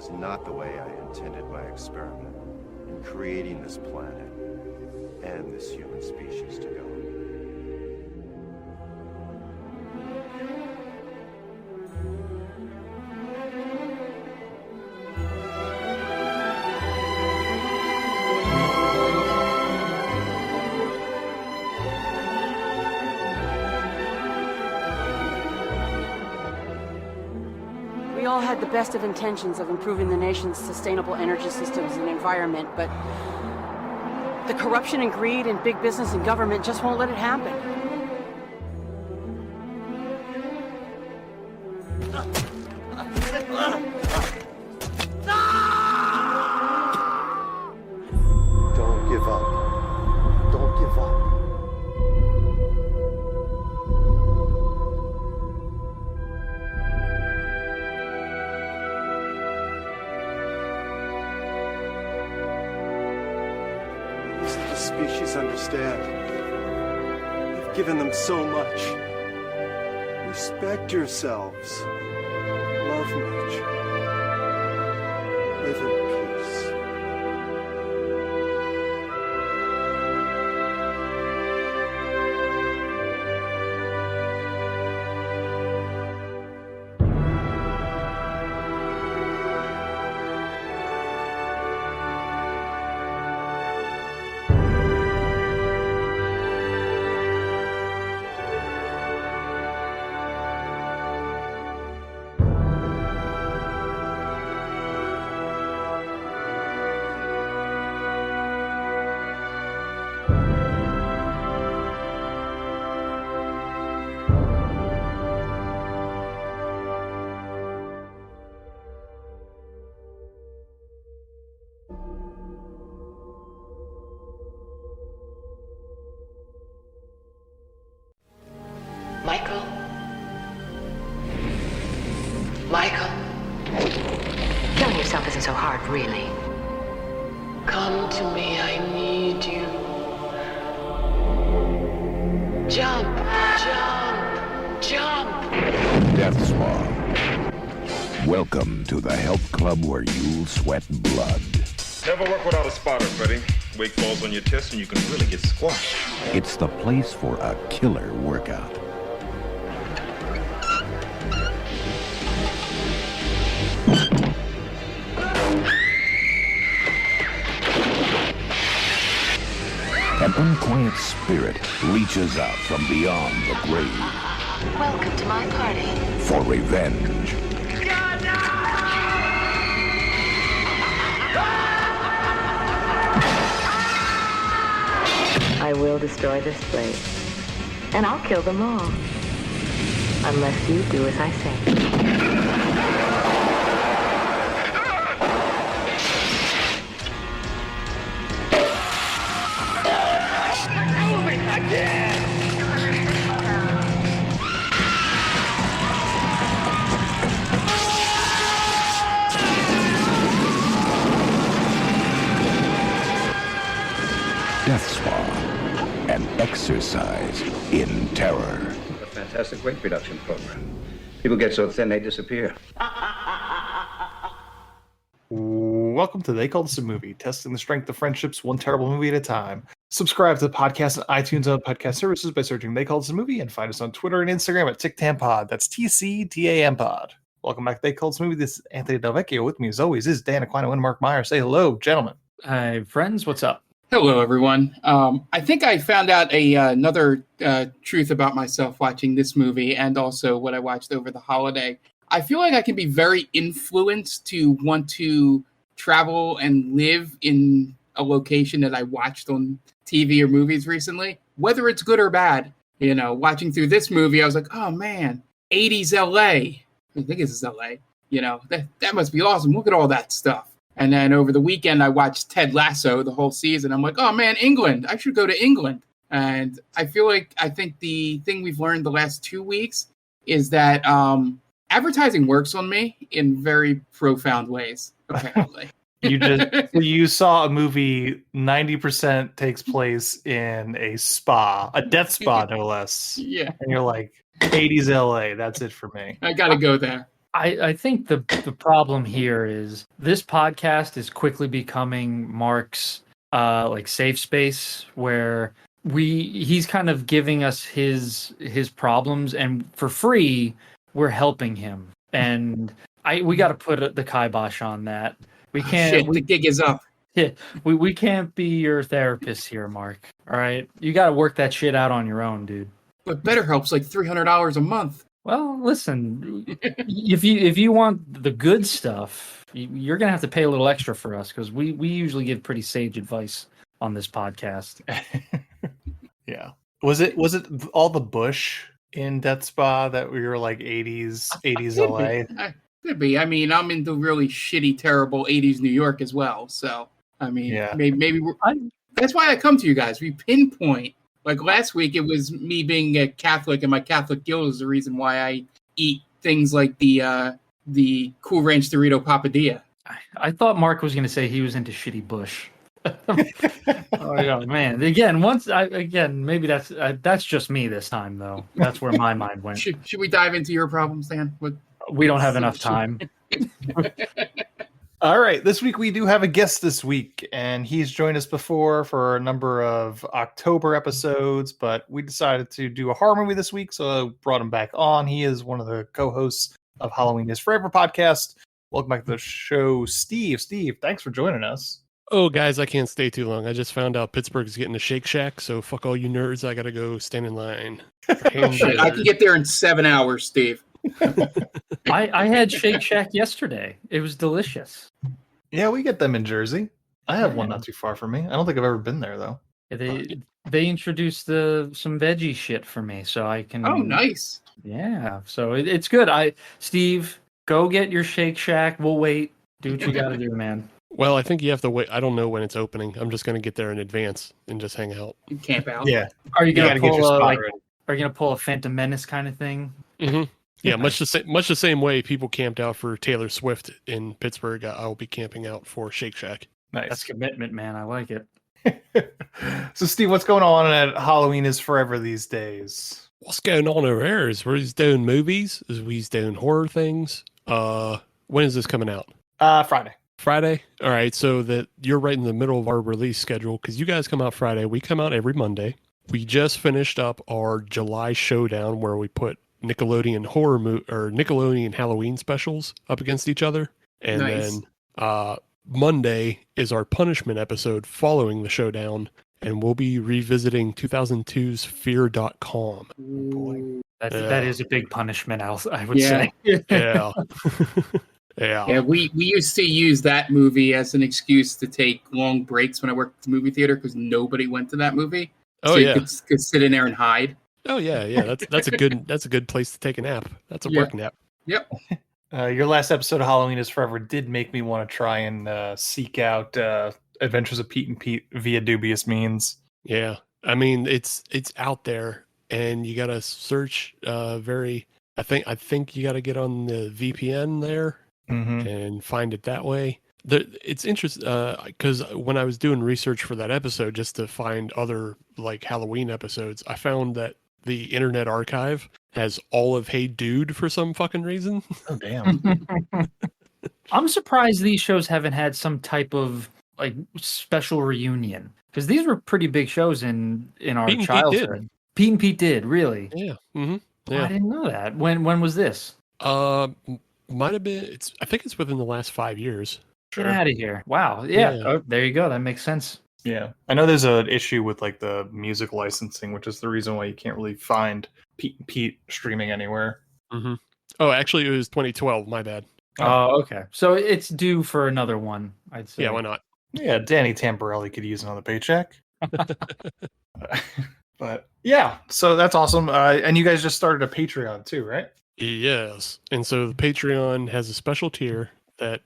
was not the way I intended my experiment in creating this planet and this human species to go. We all had the best of intentions of improving the nation's sustainable energy systems and environment, but the corruption and greed in big business and government just won't let it happen. Don't give up. Don't give up. The species understand. You've given them so much. Respect yourselves. Love nature. Live in peace. Michael? Michael? Killing yourself isn't so hard, really. Come to me, I need you. Jump, jump, jump! Death Swan. Welcome to the health club where you'll sweat blood. Never work without a spotter, Freddy. Weight falls on your chest and you can really get squashed. It's the place for a killer workout. An unquiet spirit reaches out from beyond the grave. Welcome to my party. For revenge. I will destroy this place. And I'll kill them all. Unless you do as I say. Death Spa, an exercise in terror. A fantastic weight reduction program. People get so thin they disappear. Welcome to They Call This a Movie, testing the strength of friendships one terrible movie at a time. Subscribe to the podcast on iTunes and podcast services by searching They Call This a Movie, and find us on Twitter and Instagram at TicTamPod. That's TCTAM Pod. Welcome back to They Call This a Movie. This is Anthony Del Vecchio. With me, as always, is Dan Aquino and Mark Meyer. Say hello, gentlemen. Hi, friends. What's up? Hello, everyone. I think I found out another truth about myself watching this movie, and also what I watched over the holiday. I feel like I can be very influenced to want to travel and live in a location that I watched on TV or movies recently, whether it's good or bad. You know, watching through this movie, I was like, oh man, 80s LA. I think it's LA. You know, that must be awesome. Look at all that stuff. And then over the weekend, I watched Ted Lasso the whole season. I'm like, oh man, England. I should go to England. And I think the thing we've learned the last 2 weeks is that advertising works on me in very profound ways, apparently. You saw a movie, 90% takes place in a spa, a death spa, no less. Yeah. And you're like, 80s LA, that's it for me. I got to go there. I think the problem here is this podcast is quickly becoming Mark's like safe space where he's kind of giving us his problems, and for free we're helping him, and we got to put the kibosh on that. We can't. The gig is up. Yeah, we can't be your therapist here, Mark. All right, you got to work that shit out on your own, dude. But BetterHelp's like $300 a month. Well, listen, if you want the good stuff, you're gonna have to pay a little extra for us, because we usually give pretty sage advice on this podcast. Yeah. Was it all the Bush in Death Spa that we were like 80s LA? Could be. I mean, I'm into really shitty, terrible 80s New York as well. So, I mean, Yeah. maybe that's why I come to you guys. We pinpoint. Like last week, it was me being a Catholic, and my Catholic guilt is the reason why I eat things like the Cool Ranch Dorito Papadilla. I thought Mark was gonna say he was into shitty Bush. Oh yeah, man! Again, maybe that's just me this time, though. That's where my mind went. Should we dive into your problems, Dan? We don't have enough time. All right, this week we do have a guest this week, and he's joined us before for a number of October episodes, but we decided to do a horror movie this week, so I brought him back on. He is one of the co-hosts of Halloween is Forever podcast. Welcome back to the show, Steve. Steve, thanks for joining us. Oh, guys, I can't stay too long. I just found out Pittsburgh's getting a Shake Shack, so fuck all you nerds. I gotta go stand in line. Shit, I can get there in 7 hours, Steve. I had Shake Shack yesterday. It was delicious. Yeah, we get them in Jersey. I have one not too far from me. I don't think I've ever been there though. Yeah, they introduced some veggie shit for me, so I can. Oh, nice. Yeah, so it's good. Steve, go get your Shake Shack. We'll wait. Do what you got to do, man. Well, I think you have to wait. I don't know when it's opening. I'm just gonna get there in advance and just hang out. You camp out. Yeah. Are you gonna gotta get your pull spot ready. Are you gonna pull a Phantom Menace kind of thing? Mm-hmm. Yeah, much the same way people camped out for Taylor Swift in Pittsburgh. I'll be camping out for Shake Shack. Nice. That's commitment, man. I like it. So, Steve, what's going on at Halloween is Forever these days? What's going on over here is we're doing movies, is we're doing horror things. When is this coming out? Friday. Friday? All right, so that you're right in the middle of our release schedule, because you guys come out Friday. We come out every Monday. We just finished up our July showdown where we put Nickelodeon or Nickelodeon Halloween specials up against each other. And then Monday is our punishment episode following the showdown, and we'll be revisiting 2002's Fear.com. Boy. That is a big punishment, I would say. Yeah. Yeah, we used to use that movie as an excuse to take long breaks when I worked at the movie theater because nobody went to that movie. Oh, so yeah. You could sit in there and hide. Oh yeah. That's a good place to take a nap. That's a work nap. Yep. Your last episode of Halloween is Forever did make me want to try and seek out Adventures of Pete and Pete via dubious means. Yeah, I mean it's out there, and you gotta search I think you gotta get on the VPN there and find it that way. It's interesting because when I was doing research for that episode just to find other like Halloween episodes, I found that the Internet Archive has all of Hey Dude for some fucking reason. Oh damn! I'm surprised these shows haven't had some type of like special reunion, because these were pretty big shows in our childhood. Pete and Pete did, really? Yeah. Mm-hmm. Yeah. Oh, I didn't know that. When was this? Might have been. I think it's within the last 5 years. Get out of here! Wow. Yeah. Oh, there you go. That makes sense. Yeah, I know there's an issue with like the music licensing, which is the reason why you can't really find Pete and Pete streaming anywhere. Mm-hmm. Oh, actually, it was 2012. My bad. Oh, okay. So it's due for another one, I'd say. Yeah, why not? Yeah, Danny Tamborelli could use another paycheck. But yeah, so that's awesome. And you guys just started a Patreon too, right? Yes. And so the Patreon has a special tier that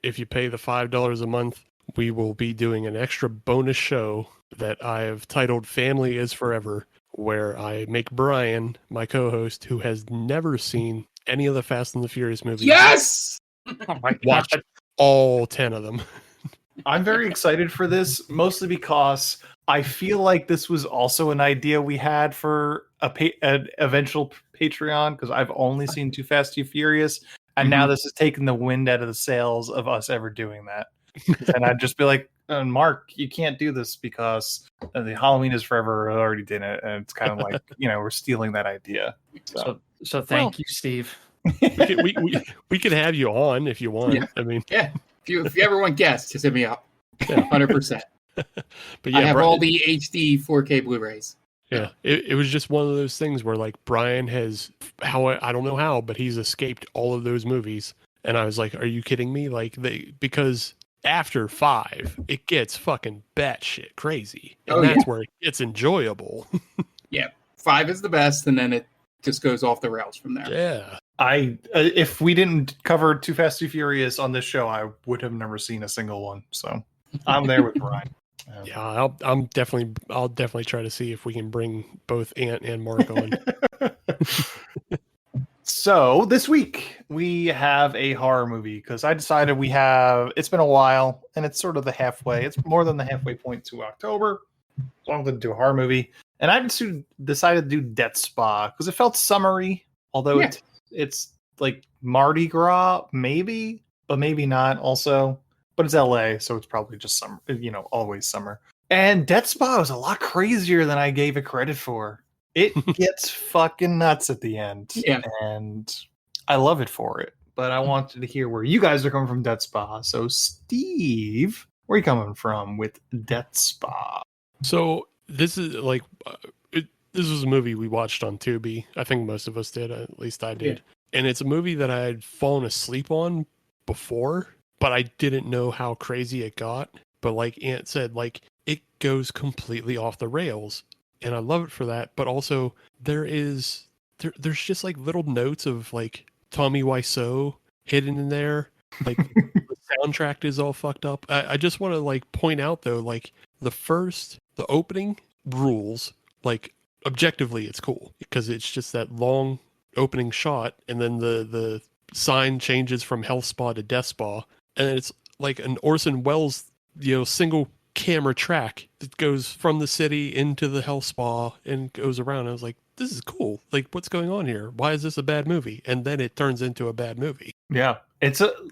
if you pay the $5 a month, we will be doing an extra bonus show that I have titled Family is Forever, where I make Brian, my co-host, who has never seen any of the Fast and the Furious movies. Yes! Oh my watch God. all 10 of them. I'm very excited for this, mostly because I feel like this was also an idea we had for an eventual Patreon, because I've only seen Too Fast, Too Furious. And now this is taking the wind out of the sails of us ever doing that. And I'd just be like, Mark, you can't do this because the Halloween is Forever already did it. And it's kind of like, we're stealing that idea. So thank you, Steve. We could have you on if you want. Yeah. I mean, yeah. If you ever want guests, just hit me up. Yeah. 100%. But yeah, I have all the HD 4K Blu-rays. Yeah, it was just one of those things where like Brian has I don't know how, but he's escaped all of those movies, and I was like, "Are you kidding me?" Like because after 5, it gets fucking batshit crazy, and that's where it gets enjoyable. Yeah, 5 is the best, and then it just goes off the rails from there. Yeah, if we didn't cover Too Fast, Too Furious on this show, I would have never seen a single one. So I'm there with Brian. Yeah, I'll definitely try to see if we can bring both Ant and Mark on. So this week we have a horror movie because I decided it's been a while and it's sort of it's more than the halfway point to October. So I'm going to do a horror movie, and I decided to do Death Spa because it felt summery, although it's like Mardi Gras, maybe, but maybe not also. But it's LA, so it's probably just summer, always summer. And Death Spa was a lot crazier than I gave it credit for. It gets fucking nuts at the end. Yeah. And I love it for it. But I wanted to hear where you guys are coming from Death Spa. So, Steve, where are you coming from with Death Spa? So, this is like, this was a movie we watched on Tubi. I think most of us did, at least I did. Yeah. And it's a movie that I had fallen asleep on before, but I didn't know how crazy it got. But like Ant said, like it goes completely off the rails, and I love it for that. But also there's just like little notes of like Tommy Wiseau hidden in there. Like the soundtrack is all fucked up. I just want to like point out though, like the opening rules. Like objectively, it's cool because it's just that long opening shot, and then the sign changes from Health Spa to Death Spa. And it's like an Orson Welles, single camera track that goes from the city into the health spa and goes around. I was like, this is cool. Like, what's going on here? Why is this a bad movie? And then it turns into a bad movie. Yeah.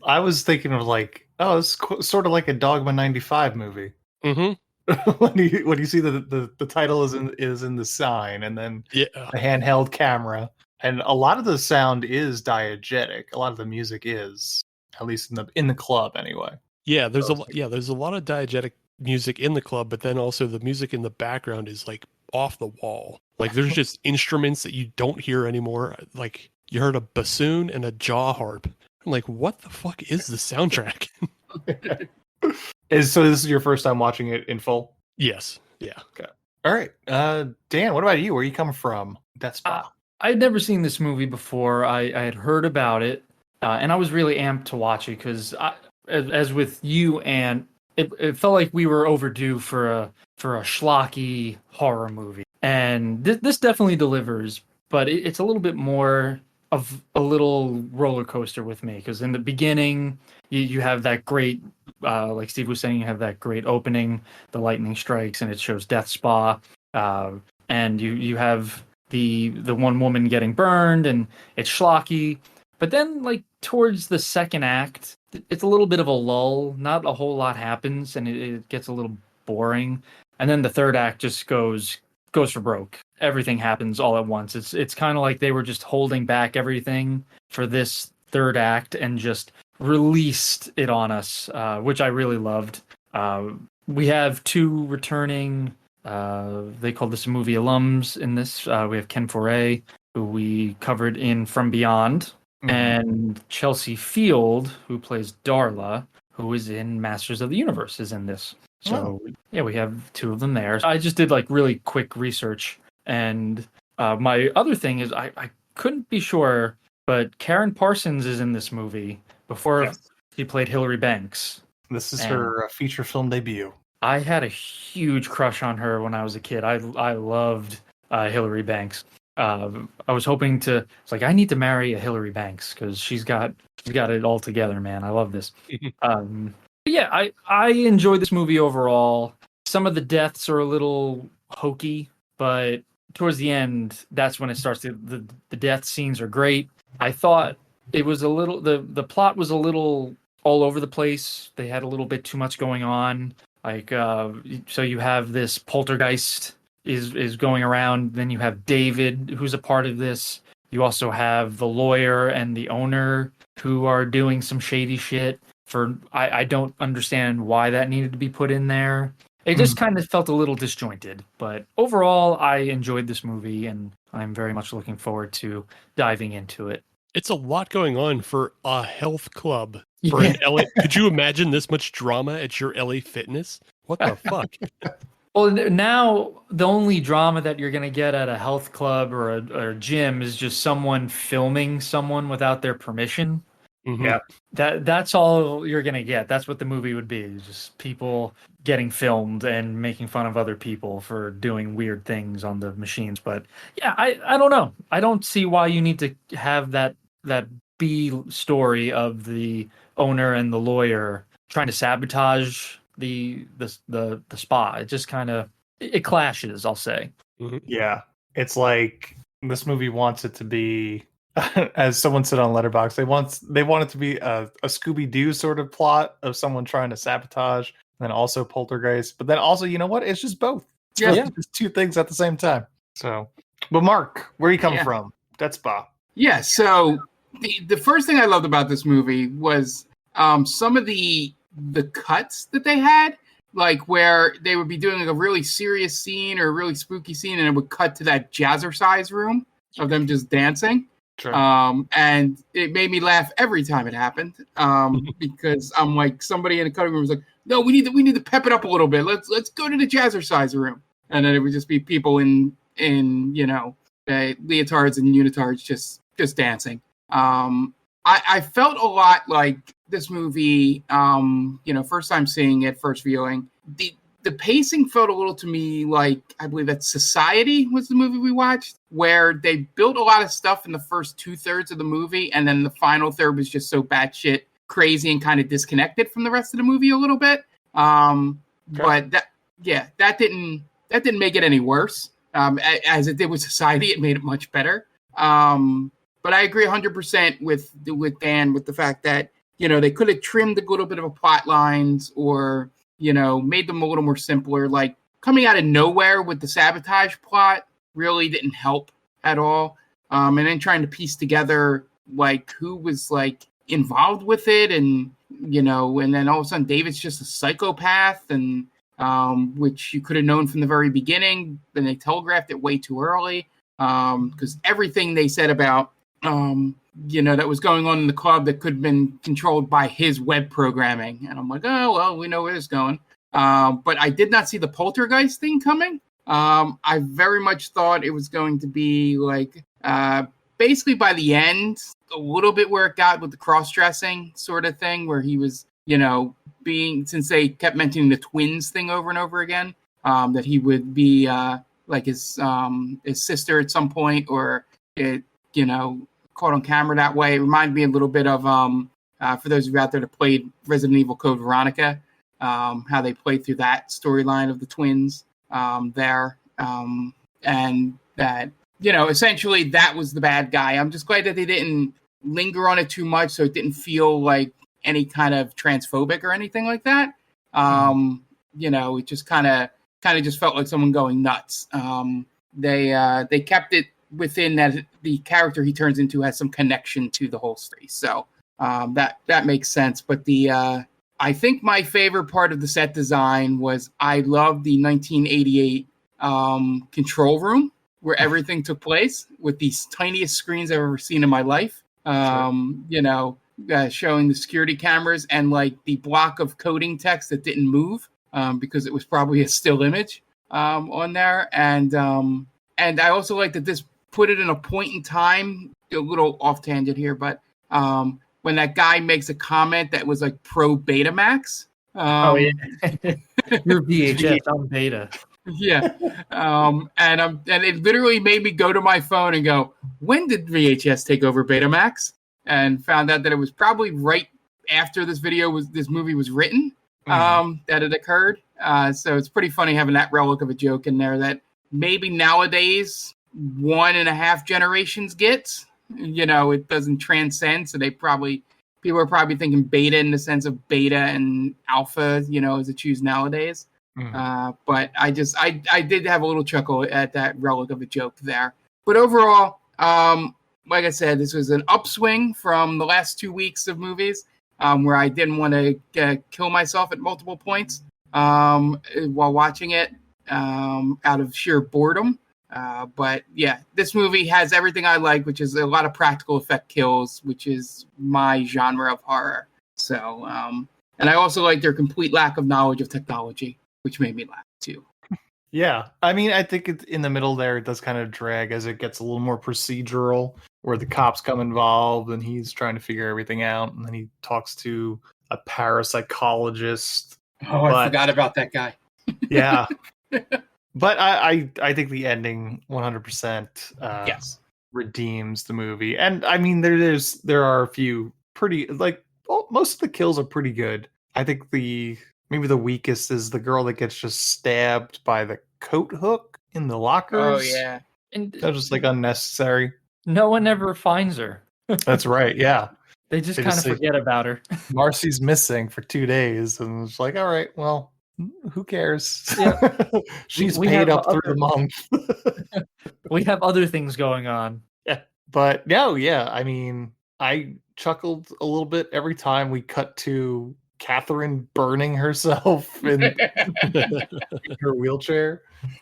I was thinking of like, it's sort of like a Dogma 95 movie. Mm-hmm. when you see the title is in the sign, and then the handheld camera. And a lot of the sound is diegetic. A lot of the music is, at least in the club anyway. Yeah, there's a lot of diegetic music in the club, but then also the music in the background is like off the wall. Like there's just instruments that you don't hear anymore. Like you heard a bassoon and a jaw harp. I'm like, what the fuck is the soundtrack? So this is your first time watching it in full? Yes. Yeah. Okay. All right. Dan, what about you? Where are you coming from? Death Spa. I had never seen this movie before. I had heard about it. And I was really amped to watch it because, as with you, and it felt like we were overdue for a schlocky horror movie, and this definitely delivers. But it's a little bit more of a little roller coaster with me because in the beginning you have that great, like Steve was saying, you have that great opening, the lightning strikes, and it shows Death Spa, and you have the one woman getting burned, and it's schlocky. But then, like, towards the second act, it's a little bit of a lull. Not a whole lot happens, and it gets a little boring. And then the third act just goes for broke. Everything happens all at once. It's kind of like they were just holding back everything for this third act and just released it on us, which I really loved. We have 2 returning, they call this movie alums in this. We have Ken Foree, who we covered in From Beyond, and Chelsea Field, who plays Darla, who is in Masters of the Universe, is in this. So, we have 2 of them there. I just did like really quick research. And my other thing is I couldn't be sure, but Karen Parsons is in this movie before she played Hilary Banks. This is her feature film debut. I had a huge crush on her when I was a kid. I loved Hilary Banks. I was hoping to. It's like I need to marry a Hilary Banks because she's got it all together, man. I love this. I enjoyed this movie overall. Some of the deaths are a little hokey, but towards the end, that's when it starts. The death scenes are great. I thought it was a little the plot was a little all over the place. They had a little bit too much going on. Like so you have this poltergeist is going around, then you have David who's a part of this. You also have the lawyer and the owner who are doing some shady shit. I don't understand why that needed to be put in there. It just kind of felt a little disjointed. But overall, I enjoyed this movie, and I'm very much looking forward to diving into it. It's a lot going on for a health club. For an LA, could you imagine this much drama at your LA Fitness? What the fuck? Well, now the only drama that you're going to get at a health club or a gym is just someone filming someone without their permission. Mm-hmm. Yeah. That's all you're going to get. That's what the movie would be. Just people getting filmed and making fun of other people for doing weird things on the machines. But yeah, I don't know. I don't see why you need to have that B story of the owner and the lawyer trying to sabotage the spa. It just kind of it clashes, I'll say. Mm-hmm. Yeah, it's like this movie wants it to be, as someone said on Letterboxd, they want it to be a Scooby-Doo sort of plot of someone trying to sabotage, and then also poltergeist. But then also, you know what? It's just both. It's really just two things at the same time. So, but Mark, where are you coming from? That spa. Yeah. So the first thing I loved about this movie was some of the cuts that they had, like where they would be doing like a really serious scene or a really spooky scene, and it would cut to that jazzercise room of them just dancing. Sure. And it made me laugh every time it happened, because I'm like, somebody in the cutting room was like, "No, we need to pep it up a little bit. Let's go to the jazzercise room," and then it would just be people in leotards and unitards just dancing. I felt a lot like this movie, first time seeing it, first viewing, the pacing felt a little to me like, I believe that Society was the movie we watched, where they built a lot of stuff in the first 2/3 of the movie, and then the final third was just so batshit crazy and kind of disconnected from the rest of the movie a little bit. But that didn't make it any worse. As it did with Society, it made it much better. But I agree 100% with Dan with the fact that, they could have trimmed a little bit of a plot lines or, made them a little more simpler. Like coming out of nowhere with the sabotage plot really didn't help at all. And then trying to piece together like who was like involved with it, and and then all of a sudden David's just a psychopath, and which you could have known from the very beginning. Then they telegraphed it way too early, because everything they said about that was going on in the club that could have been controlled by his web programming. And I'm like, oh, well, we know where this is going. But I did not see the poltergeist thing coming. I very much thought it was going to be like, basically by the end, a little bit where it got with the cross-dressing sort of thing, where he was, since they kept mentioning the twins thing over and over again, that he would be like his sister at some point, or it, caught on camera that way. It reminded me a little bit of, for those of you out there that played Resident Evil Code Veronica, how they played through that storyline of the twins there. And that, essentially that was the bad guy. I'm just glad that they didn't linger on it too much, so it didn't feel like any kind of transphobic or anything like that. It just kind of just felt like someone going nuts. They kept it within that the character he turns into has some connection to the whole story. So that makes sense. But I think my favorite part of the set design was I love the 1988 control room where everything took place, with these tiniest screens I've ever seen in my life. Showing the security cameras and like the block of coding text that didn't move because it was probably a still image on there. And I also like that this put it in a point in time, a little off tangent here, but when that guy makes a comment that was like pro Betamax. You're VHS, I'm Beta. Yeah. And it literally made me go to my phone and go, when did VHS take over Betamax? And found out that it was probably right after this movie was written, that it occurred. So it's pretty funny having that relic of a joke in there that maybe nowadays 1.5 generations gets, It doesn't transcend. So people are probably thinking beta in the sense of beta and alpha, as it's used nowadays. But I did have a little chuckle at that relic of a joke there. But overall, like I said, this was an upswing from the last 2 weeks of movies where I didn't want to kill myself at multiple points while watching it out of sheer boredom. But yeah, this movie has everything I like, which is a lot of practical effect kills, which is my genre of horror. So, and I also like their complete lack of knowledge of technology, which made me laugh too. Yeah, I mean, I think it's in the middle there. It does kind of drag as it gets a little more procedural, where the cops come involved and he's trying to figure everything out, and then he talks to a parapsychologist. Oh, I forgot about that guy. Yeah. But I think the ending 100% yes, redeems the movie. And I mean, there are a few pretty, most of the kills are pretty good. I think maybe the weakest is the girl that gets just stabbed by the coat hook in the lockers. Oh yeah, and that's just unnecessary. No one ever finds her. That's right. Yeah, they just kind of forget about her. Marcy's missing for 2 days, and it's like, all right, well, who cares? Yeah. She's paid up through the month. We have other things going on. Yeah. But no, yeah. I mean, I chuckled a little bit every time we cut to Catherine burning herself in her wheelchair.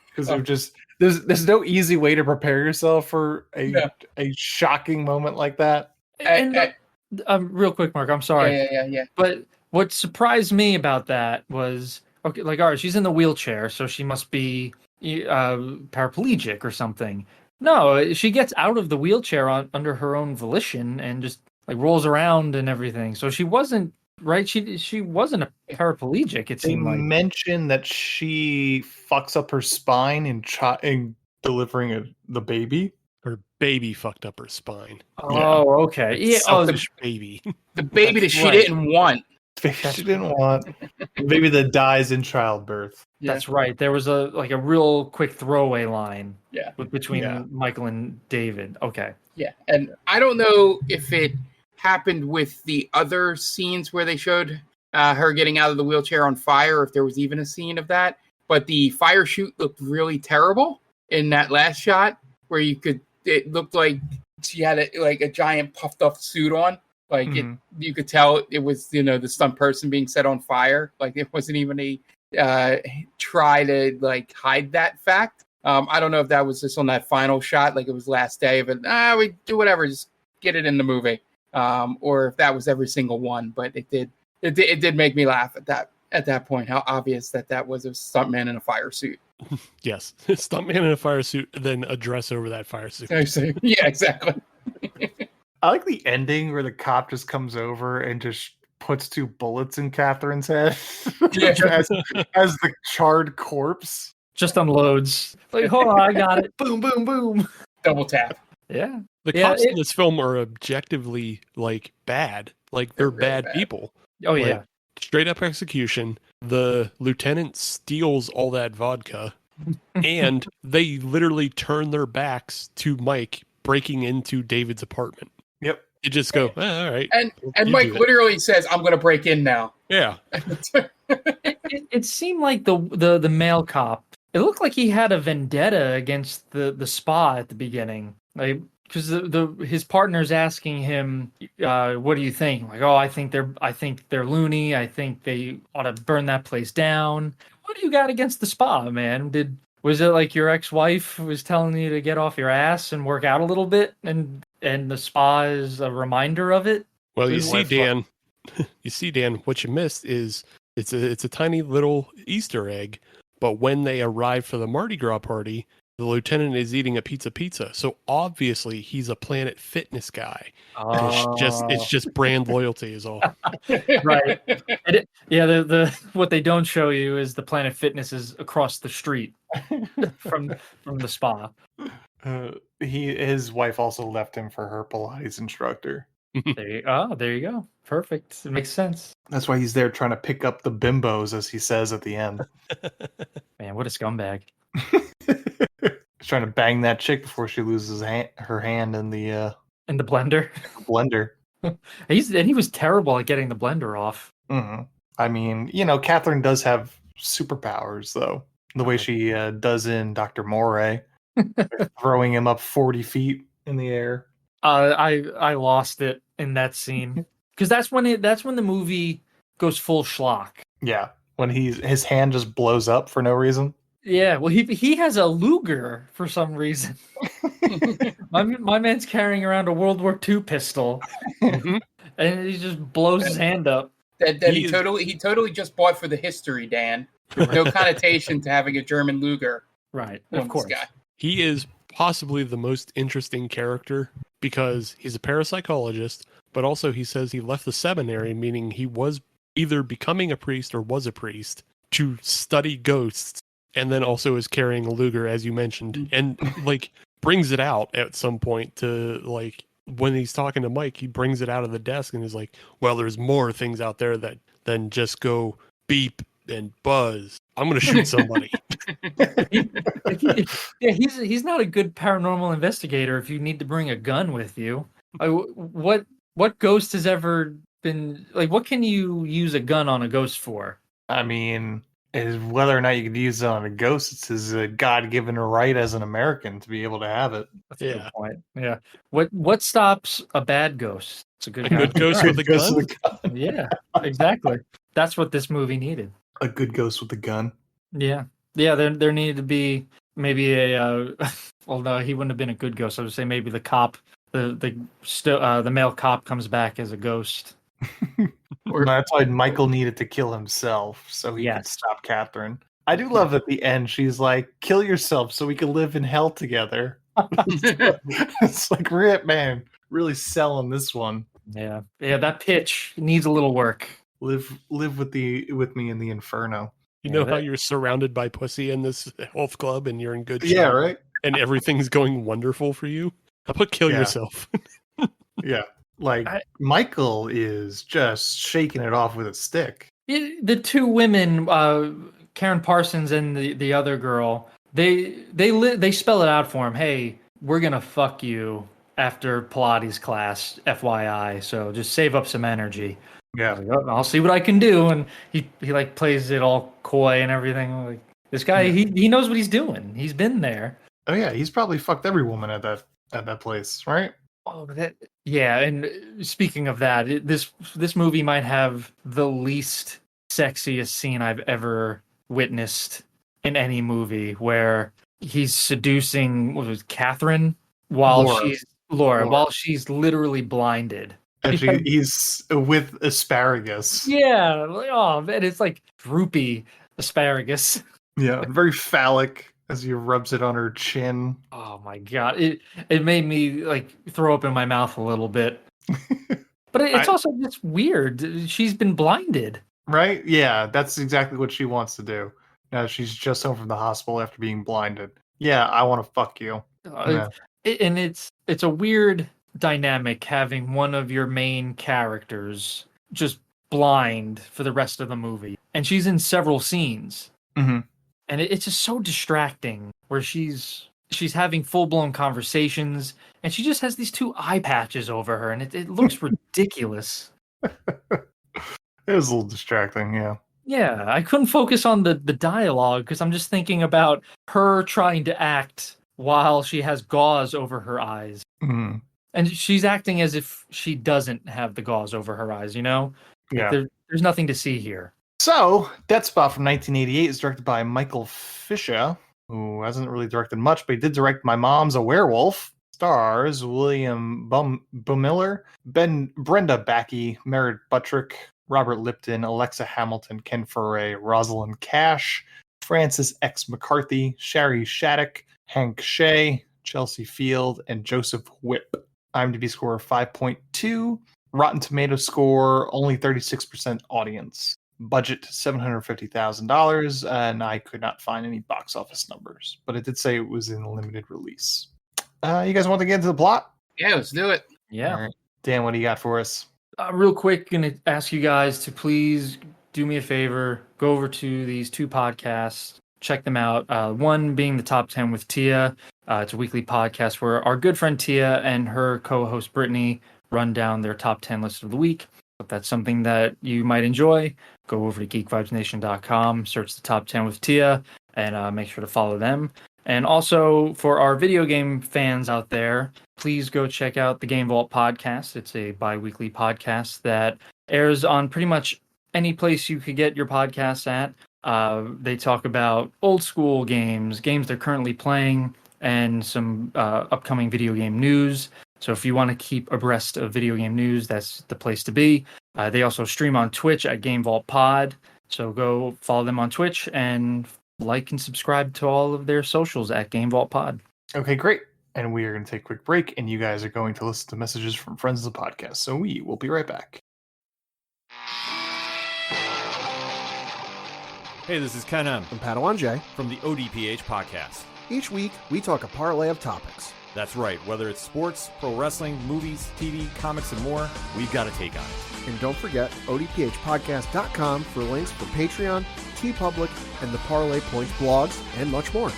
Because they're just there's no easy way to prepare yourself for a shocking moment like that. And real quick, Mark, I'm sorry. Yeah. But what surprised me about that was, okay, all right, she's in the wheelchair, so she must be paraplegic or something. No, she gets out of the wheelchair under her own volition and just rolls around and everything. So she wasn't right. She wasn't a paraplegic. It seemed like mentioned that she fucks up her spine in delivering the baby. Her baby fucked up her spine. Oh, okay. Yeah. Selfish baby. The baby that she didn't want. She didn't want. Maybe that dies in childbirth. That's right. There was a real quick throwaway line. Yeah. Between Michael and David. Okay. Yeah, and I don't know if it happened with the other scenes where they showed her getting out of the wheelchair on fire, or if there was even a scene of that. But the fire chute looked really terrible in that last shot, where it looked like she had a giant puffed up suit on. You could tell it was, the stunt person being set on fire. It wasn't even a try to hide that fact. I don't know if that was just on that final shot, it was last day, but we do whatever, just get it in the movie. Or if that was every single one, but it did make me laugh at that point, how obvious that was a stuntman in a fire suit. Yes. Stuntman in a fire suit, then a dress over that fire suit. Yeah, exactly. I like the ending where the cop just comes over and just puts 2 bullets in Catherine's head as the charred corpse. Just unloads. Hold on, I got it. Boom, boom, boom. Double tap. Yeah. The cops in this film are objectively bad. They're bad people. Oh yeah. Straight up execution. The lieutenant steals all that vodka, and they literally turn their backs to Mike breaking into David's apartment. Yep. You just go, all right. And Mike literally says, "I'm going to break in now." Yeah. It seemed like the male cop. It looked like he had a vendetta against the spa at the beginning, because his partner's asking him, "What do you think?" I think they're loony. I think they ought to burn that place down. What do you got against the spa, man? Was it your ex-wife was telling you to get off your ass and work out a little bit, and the spa is a reminder of it? Well, you see, Dan, what you missed is it's a tiny little Easter egg. But when they arrive for the Mardi Gras party, the lieutenant is eating a pizza. So obviously he's a Planet Fitness guy. Oh. It's just brand loyalty is all. Right. The what they don't show you is the Planet Fitness is across the street from the spa. His wife also left him for her Pilates instructor. There you go. Perfect. It makes sense. That's why he's there trying to pick up the bimbos, as he says at the end. Man, what a scumbag. He's trying to bang that chick before she loses her hand in the In the blender. Blender. He was terrible at getting the blender off. Hmm. I mean, Catherine does have superpowers, though. The way she does in Dr. Moray, throwing him up 40 feet in the air. I lost it in that scene because that's when the movie goes full schlock. Yeah, when his hand just blows up for no reason. Yeah, well, he has a Luger for some reason. my man's carrying around a World War II pistol, and he just blows his hand up. That he totally just bought for the history, Dan. No connotation to having a German Luger. Right, of course. Guy. He is possibly the most interesting character because he's a parapsychologist, but also he says he left the seminary, meaning he was either becoming a priest or was a priest, to study ghosts, and then also is carrying a Luger, as you mentioned, and brings it out at some point to when he's talking to Mike, he brings it out of the desk and is like, well, there's more things out there than just go beep and buzz. I'm going to shoot somebody. Yeah, he's not a good paranormal investigator if you need to bring a gun with you. What ghost has ever been what can you use a gun on a ghost for? I mean, is whether or not you could use it on a ghost, it's his God-given right as an American to be able to have it. That's a good point. Yeah. What stops a bad ghost? It's a good ghost with a gun? Yeah, exactly. That's what this movie needed. A good ghost with a gun. Yeah. Yeah, there needed to be maybe a well, no, he wouldn't have been a good ghost. I would say maybe the cop, the male cop comes back as a ghost. That's why Michael needed to kill himself so he could stop Catherine. I do love at the end she's like, kill yourself so we can live in hell together. It's like, Rip, man, really selling this one. Yeah, that pitch needs a little work. Live with me in the inferno. You know how you're surrounded by pussy in this health club and you're in good shape? Yeah, right? And everything's going wonderful for you? How about kill yourself? Yeah. Michael is just shaking it off with a stick. The two women, Karen Parsons and the other girl, they spell it out for him. Hey, we're gonna fuck you after Pilates class, FYI. So just save up some energy. Yeah, I'll see what I can do. And he plays it all coy and everything. Like this guy, he knows what he's doing. He's been there. Oh yeah, he's probably fucked every woman at that place, right? Oh, yeah. And speaking of that, this movie might have the least sexiest scene I've ever witnessed in any movie, where he's seducing Catherine while she's literally blinded. And he's with asparagus. Yeah. Oh, man, it's like droopy asparagus. Yeah, very phallic as he rubs it on her chin. Oh my god. It made me throw up in my mouth a little bit. But it's also just weird. She's been blinded. Right? Yeah, that's exactly what she wants to do. Now she's just home from the hospital after being blinded. Yeah, I want to fuck you. And it's a weird dynamic having one of your main characters just blind for the rest of the movie. And she's in several scenes. Mm-hmm. And it's just so distracting where she's having full-blown conversations and she just has these two eye patches over her and it looks ridiculous. It was a little distracting, yeah. Yeah, I couldn't focus on the dialogue because I'm just thinking about her trying to act while she has gauze over her eyes. Mm-hmm. And she's acting as if she doesn't have the gauze over her eyes, you know? Yeah. There's nothing to see here. So, Death Spot from 1988 is directed by Michael Fisher, who hasn't really directed much, but he did direct My Mom's a Werewolf. Stars William Bumiller, Brenda Backey, Merritt Buttrick, Robert Lipton, Alexa Hamilton, Ken Foray, Rosalind Cash, Francis X. McCarthy, Shari Shattuck, Hank Shea, Chelsea Field, and Joseph Whipp. IMDb score 5.2. Rotten Tomatoes score only 36% audience. Budget $750,000, and I could not find any box office numbers, but it did say it was in limited release. You guys want to get into the plot? Yeah, let's do it. Yeah. All right. Dan, what do you got for us? Real quick, going to ask you guys to please do me a favor. Go over to these two podcasts. Check them out. One being the Top 10 with Tia. It's a weekly podcast where our good friend Tia and her co-host Brittany run down their top 10 list of the week. If that's something that you might enjoy, go over to geekvibesnation.com, search the top 10 with Tia, and make sure to follow them. And also, for our video game fans out there, please go check out the Game Vault podcast. It's a bi-weekly podcast that airs on pretty much any place you could get your podcasts at. They talk about old school games they're currently playing, and some upcoming video game news. So if you want to keep abreast of video game news, that's the place to be. They also stream on Twitch at Game Vault Pod. So go follow them on Twitch and like and subscribe to all of their socials at Game Vault Pod. Okay, great. And we are going to take a quick break, and you guys are going to listen to messages from friends of the podcast. So we will be right back. Hey, this is Ken M. and Padawan J. from the ODPH podcast. Each week, we talk a parlay of topics. That's right. Whether it's sports, pro wrestling, movies, TV, comics, and more, we've got a take on it. And don't forget, odphpodcast.com for links for Patreon, TeePublic, and the Parlay Points blogs, and much more.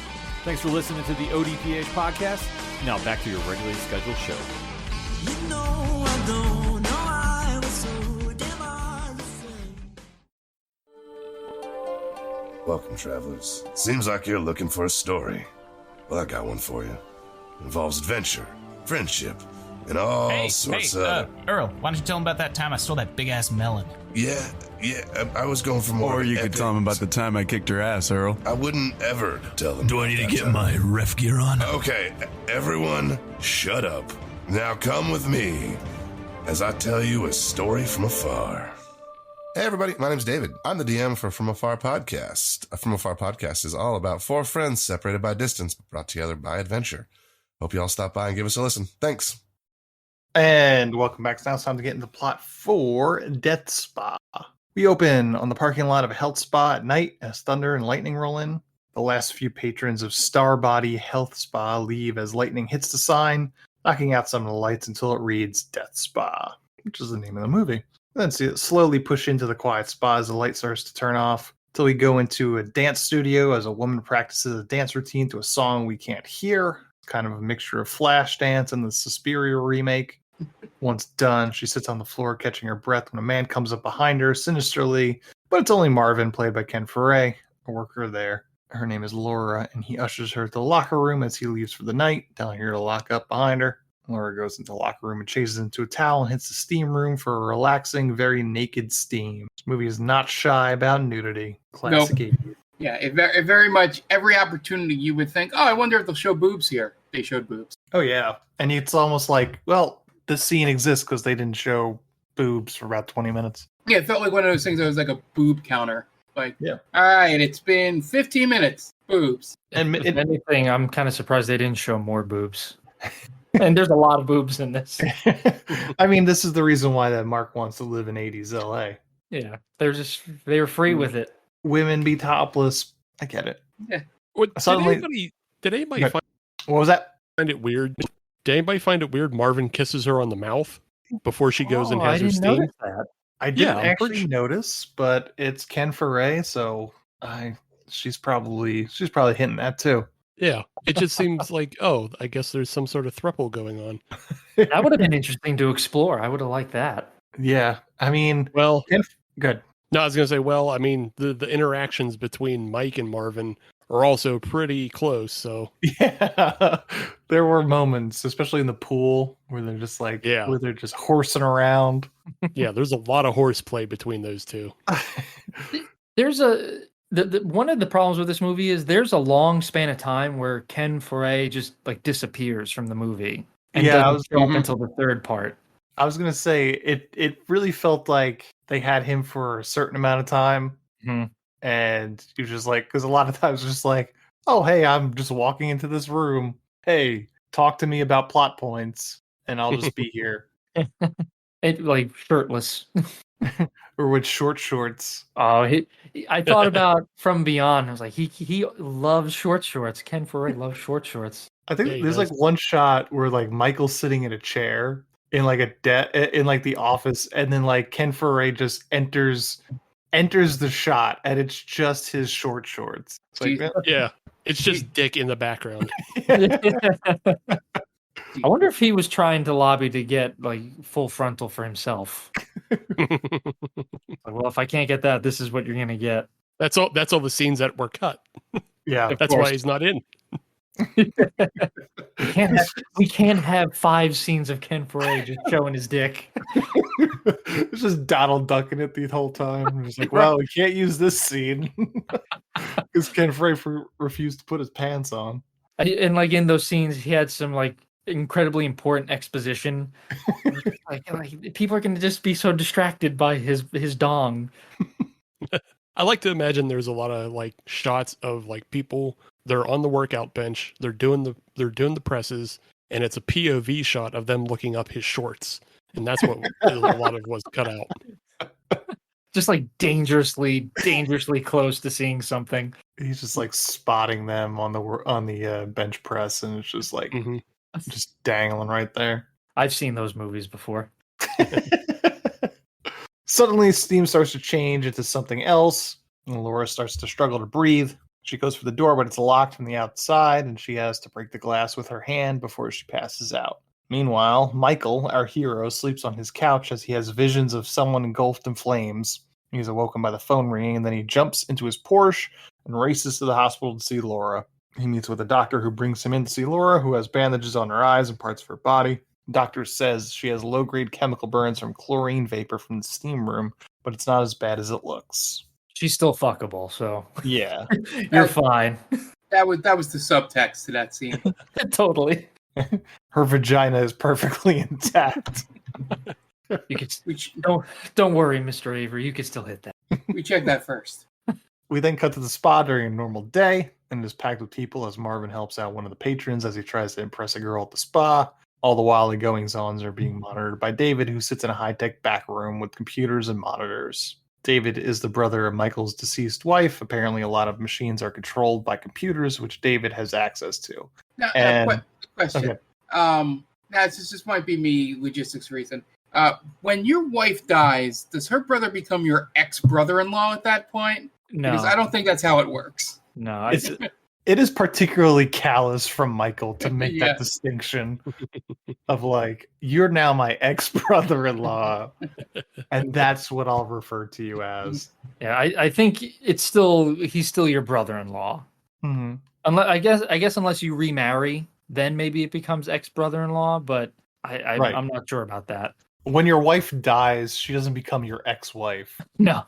Thanks for listening to the ODPH podcast. Now back to your regularly scheduled show. Welcome, travelers. Seems like you're looking for a story. Well, I got one for you. It involves adventure, friendship, and all sorts of... Earl, why don't you tell him about that time I stole that big-ass melon? Yeah, I was going for more... Or you could tell him about the time I kicked her ass, Earl. I wouldn't ever tell them. Do I need to get my ref gear on? Okay, everyone, shut up. Now come with me as I tell you a story from afar. Hey everybody, my name's David. I'm the DM for From Afar Podcast. A From Afar Podcast is all about four friends separated by distance, but brought together by adventure. Hope you all stop by and give us a listen. Thanks. And welcome back. It's now time to get into plot for Death Spa. We open on the parking lot of a health spa at night as thunder and lightning roll in. The last few patrons of Starbody Health Spa leave as lightning hits the sign, knocking out some of the lights until it reads Death Spa, which is the name of the movie. Then see it slowly push into the quiet spa as the light starts to turn off, until we go into a dance studio as a woman practices a dance routine to a song we can't hear. It's kind of a mixture of Flashdance and the Suspiria remake. Once done, she sits on the floor catching her breath when a man comes up behind her sinisterly, but it's only Marvin, played by Ken Foray, a worker there. Her name is Laura, and he ushers her to the locker room as he leaves for the night, telling her to lock up behind her. Laura goes into the locker room and chases into a towel and hits the steam room for a relaxing, very naked steam. This movie is not shy about nudity. Classic 80s. Yeah, it very much, every opportunity you would think, oh, I wonder if they'll show boobs here. They showed boobs. Oh, yeah. And it's almost like, well, this scene exists because they didn't show boobs for about 20 minutes. Yeah, it felt like one of those things that was like a boob counter. Like, yeah. All right, it's been 15 minutes. Boobs. And if anything, I'm kind of surprised they didn't show more boobs. And there's a lot of boobs in this. I mean, this is the reason why that Mark wants to live in 80s LA. Yeah, they were free with it. Women be topless. I get it. Yeah. Did anybody find, what was that? Find it weird? Did anybody find it weird Marvin kisses her on the mouth before she goes and has her steam? I didn't actually notice, but it's Ken Foray, so she's probably hitting that too. Yeah, it just seems like, oh, I guess there's some sort of throuple going on. That would have been interesting to explore. I would have liked that. Yeah, I mean, well, good. No, I was going to say, well, I mean, the interactions between Mike and Marvin are also pretty close, so. Yeah, there were moments, especially in the pool, where they're just like, where they're just horsing around. Yeah, there's a lot of horseplay between those two. There's one of the problems with this movie is there's a long span of time where Ken Foray just like disappears from the movie and doesn't show up until the third part. I was gonna say it really felt like they had him for a certain amount of time, and he was just like, because a lot of times just like, oh hey, I'm just walking into this room. Hey, talk to me about plot points, and I'll just be here. It like shirtless. Or with short shorts. Oh, I thought about From Beyond. I was like, he loves short shorts. Ken Foray loves short shorts. I think there's like one shot where like Michael's sitting in a chair in like in like the office, and then like Ken Foray just enters the shot, and it's just his short shorts. It's like, yeah. It's just Dick in the background. I wonder if he was trying to lobby to get like full frontal for himself. Well, if I can't get that, this is what you're gonna get. That's all the scenes that were cut. Yeah, that's why he's not in. We can't have 5 scenes of Ken Foray just showing his dick. It's just Donald ducking it the whole time. He's like, well, we can't use this scene because Ken Foray refused to put his pants on. And like in those scenes, he had some like incredibly important exposition. like people are going to just be so distracted by his dong. I like to imagine there's a lot of like shots of like people. They're on the workout bench. They're doing the presses, and it's a POV shot of them looking up his shorts, and that's what a lot of was cut out. Just like dangerously close to seeing something. He's just like spotting them on the bench press, and it's just like just dangling right there. I've seen those movies before. Suddenly, steam starts to change into something else, and Laura starts to struggle to breathe. She goes for the door, but it's locked from the outside, and she has to break the glass with her hand before she passes out. Meanwhile, Michael, our hero, sleeps on his couch as he has visions of someone engulfed in flames. He's awoken by the phone ringing, and then he jumps into his Porsche and races to the hospital to see Laura. He meets with a doctor who brings him in to see Laura, who has bandages on her eyes and parts of her body. The doctor says she has low-grade chemical burns from chlorine vapor from the steam room, but it's not as bad as it looks. She's still fuckable, so yeah, you're fine. That was the subtext to that scene. Totally. Her vagina is perfectly intact. You could don't worry, Mr. Avery. You could still hit that. We checked that first. We then cut to the spa during a normal day, and it is packed with people as Marvin helps out one of the patrons as he tries to impress a girl at the spa. All the while, the goings-ons are being monitored by David, who sits in a high-tech back room with computers and monitors. David is the brother of Michael's deceased wife. Apparently, a lot of machines are controlled by computers, which David has access to. Now, question. Okay. Now, this just might be me, logistics reason. When your wife dies, does her brother become your ex-brother-in-law at that point? No. Because I don't think that's how it works. No. It is particularly callous from Michael to make that distinction of like, you're now my ex-brother-in-law, and that's what I'll refer to you as. Yeah, I think he's still your brother-in-law. Mm-hmm. Unless I guess unless you remarry, then maybe it becomes ex-brother-in-law, but Right. I'm not sure about that. When your wife dies, she doesn't become your ex-wife. No.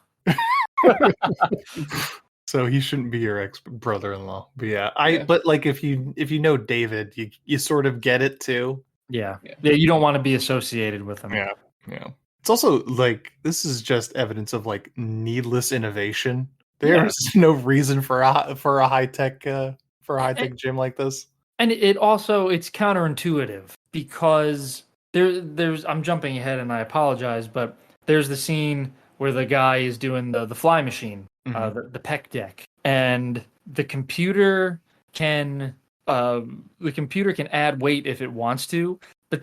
So he shouldn't be your ex-brother-in-law. But yeah, but like if you know David, you sort of get it too. Yeah, you don't want to be associated with him. Yeah. It's also like this is just evidence of like needless innovation. There's no reason for a high tech gym like this. And it's counterintuitive because there's I'm jumping ahead and I apologize, but there's the scene where the guy is doing the fly machine, the pec deck, and the computer can add weight if it wants to, but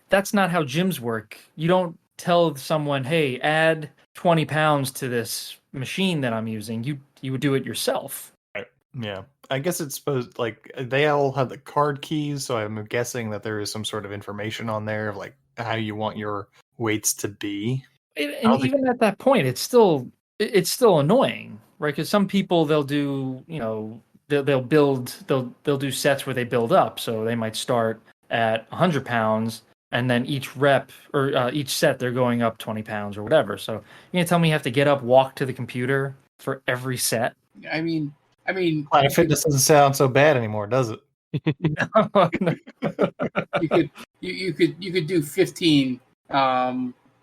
that's not how gyms work. You don't tell someone, hey, add 20 pounds to this machine that I'm using. You would do it yourself. Right. Yeah. I guess it's supposed like they all have the card keys, so I'm guessing that there is some sort of information on there of like how you want your weights to be. And even at that point, it's still annoying, right? Because some people they'll do, they'll do sets where they build up. So they might start at 100 pounds, and then each rep or each set they're going up 20 pounds or whatever. So you're gonna tell me you have to get up, walk to the computer for every set? I mean, Planet Fitness doesn't sound so bad anymore, does it? You could do 15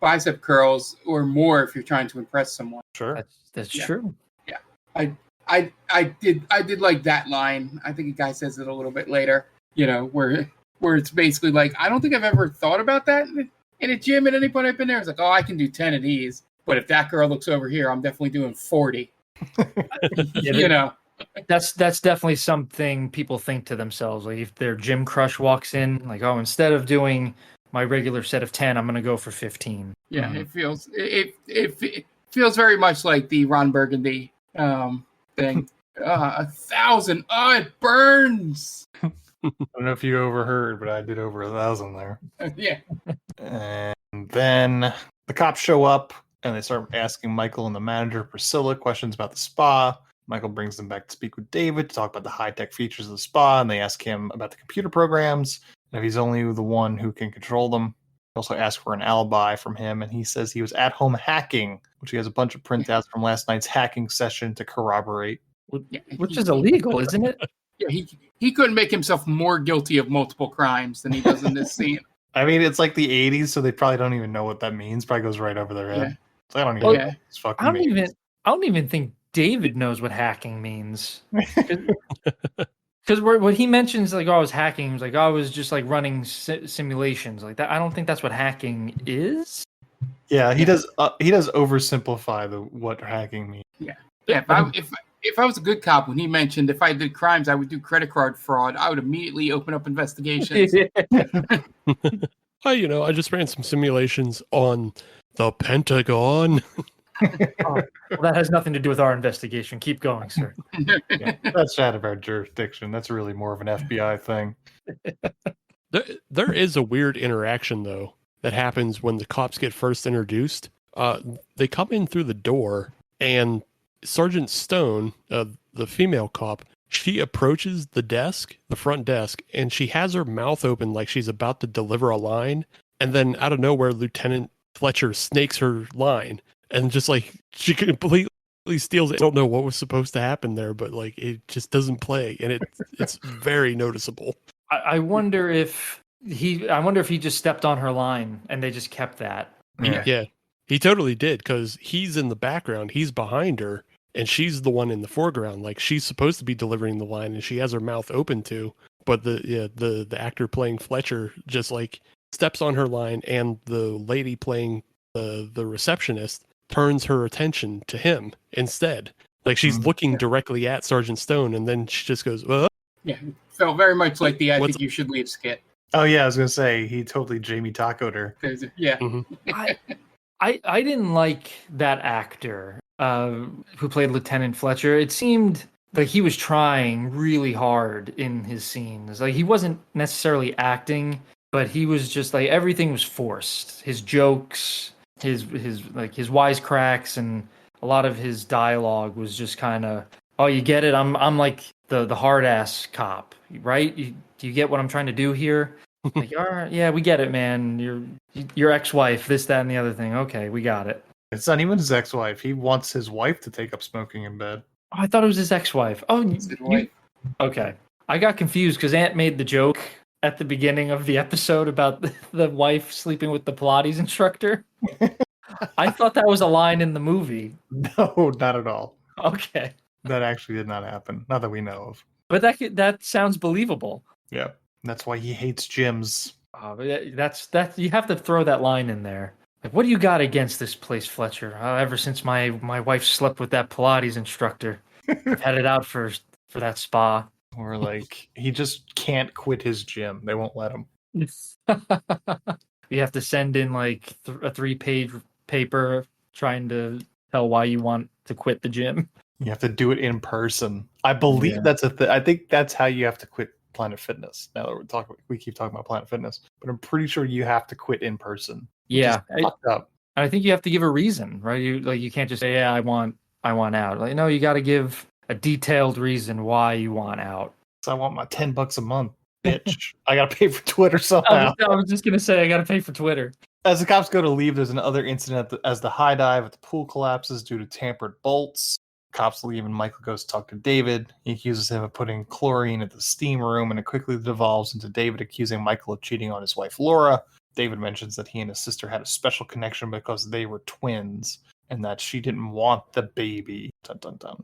bicep curls or more if you're trying to impress someone. Sure, that's true. Yeah, I did like that line. I think a guy says it a little bit later. Where it's basically like, I don't think I've ever thought about that in a gym at any point I've been there. It's like, oh, I can do 10 of these, but if that girl looks over here, I'm definitely doing 40. That's definitely something people think to themselves. Like if their gym crush walks in, like, oh, instead of doing my regular set of 10, I'm going to go for 15. Yeah, it feels very much like the Ron Burgundy thing. 1,000. Oh, it burns. I don't know if you overheard, but I did over 1,000 there. Yeah. And then the cops show up and they start asking Michael and the manager, Priscilla, questions about the spa. Michael brings them back to speak with David to talk about the high-tech features of the spa, and they ask him about the computer programs and if he's only the one who can control them. They also ask for an alibi from him, and he says he was at home hacking, which he has a bunch of printouts from last night's hacking session to corroborate. Which is illegal, isn't it? Yeah, he couldn't make himself more guilty of multiple crimes than he does in this scene. I mean, it's like the 80s, so they probably don't even know what that means. Probably goes right over their head. Yeah. So I don't even know what this fucking means. I don't even think David knows what hacking means. Because what he mentions, like, I was hacking, he was like, I was just like running simulations like that. I don't think that's what hacking is. Yeah, he does. He does oversimplify what hacking means. Yeah. If I was a good cop, when he mentioned if I did crimes, I would do credit card fraud, I would immediately open up investigations. Well, I just ran some simulations on the Pentagon. Well, that has nothing to do with our investigation. Keep going, sir. Yeah, that's out of our jurisdiction. That's really more of an FBI thing. There is a weird interaction, though, that happens when the cops get first introduced. They come in through the door, and Sergeant Stone, the female cop, she approaches the front desk, and she has her mouth open like she's about to deliver a line. And then out of nowhere, Lieutenant Fletcher snakes her line, and just like she completely steals it. I don't know what was supposed to happen there, but like it just doesn't play, and it's very noticeable. I wonder if he just stepped on her line and they just kept that. Yeah, he totally did, because he's in the background, he's behind her, and she's the one in the foreground. Like, she's supposed to be delivering the line, and she has her mouth open too. But the actor playing Fletcher just like steps on her line, and the lady playing the receptionist turns her attention to him instead. Like, she's looking directly at Sergeant Stone, and then she just goes, Yeah, felt very much like the I think you should leave skit. Oh yeah, I was gonna say he totally Jamie Taco'd her. Yeah. I didn't like that actor who played Lieutenant Fletcher. It seemed like he was trying really hard in his scenes. Like, he wasn't necessarily acting, but he was just like, everything was forced. His jokes, his wisecracks, and a lot of his dialogue was just kind of, oh, you get it? I'm like the hard ass cop, right? Do you get what I'm trying to do here? Like, all right, yeah, we get it, man. Your ex-wife, this, that, and the other thing. Okay, we got it. It's not even his ex-wife. He wants his wife to take up smoking in bed. Oh, I thought it was his ex-wife. Oh, okay. I got confused because Ant made the joke at the beginning of the episode about the wife sleeping with the Pilates instructor. I thought that was a line in the movie. No, not at all. Okay. That actually did not happen. Not that we know of. But that sounds believable. Yeah. That's why he hates gyms. That's you have to throw that line in there. Like, what do you got against this place, Fletcher? Ever since my wife slept with that Pilates instructor, I've had it out for that spa. Or like, he just can't quit his gym. They won't let him. You have to send in like a 3-page paper trying to tell why you want to quit the gym. You have to do it in person. I believe that's a thing. I think that's how you have to quit Planet Fitness. Now that we keep talking about Planet Fitness, but I'm pretty sure you have to quit in person. Yeah, fucked up. I think you have to give a reason, right? You can't just say, "Yeah, I want out." Like, no, you got to give a detailed reason why you want out. So I want my $10 a month, bitch. I gotta pay for Twitter somehow. I was just gonna say I gotta pay for Twitter. As the cops go to leave, there's another incident as the high dive at the pool collapses due to tampered bolts. Cops leave and Michael goes to talk to David. He accuses him of putting chlorine at the steam room, and it quickly devolves into David accusing Michael of cheating on his wife, Laura. David mentions that he and his sister had a special connection because they were twins and that she didn't want the baby. Dun, dun, dun.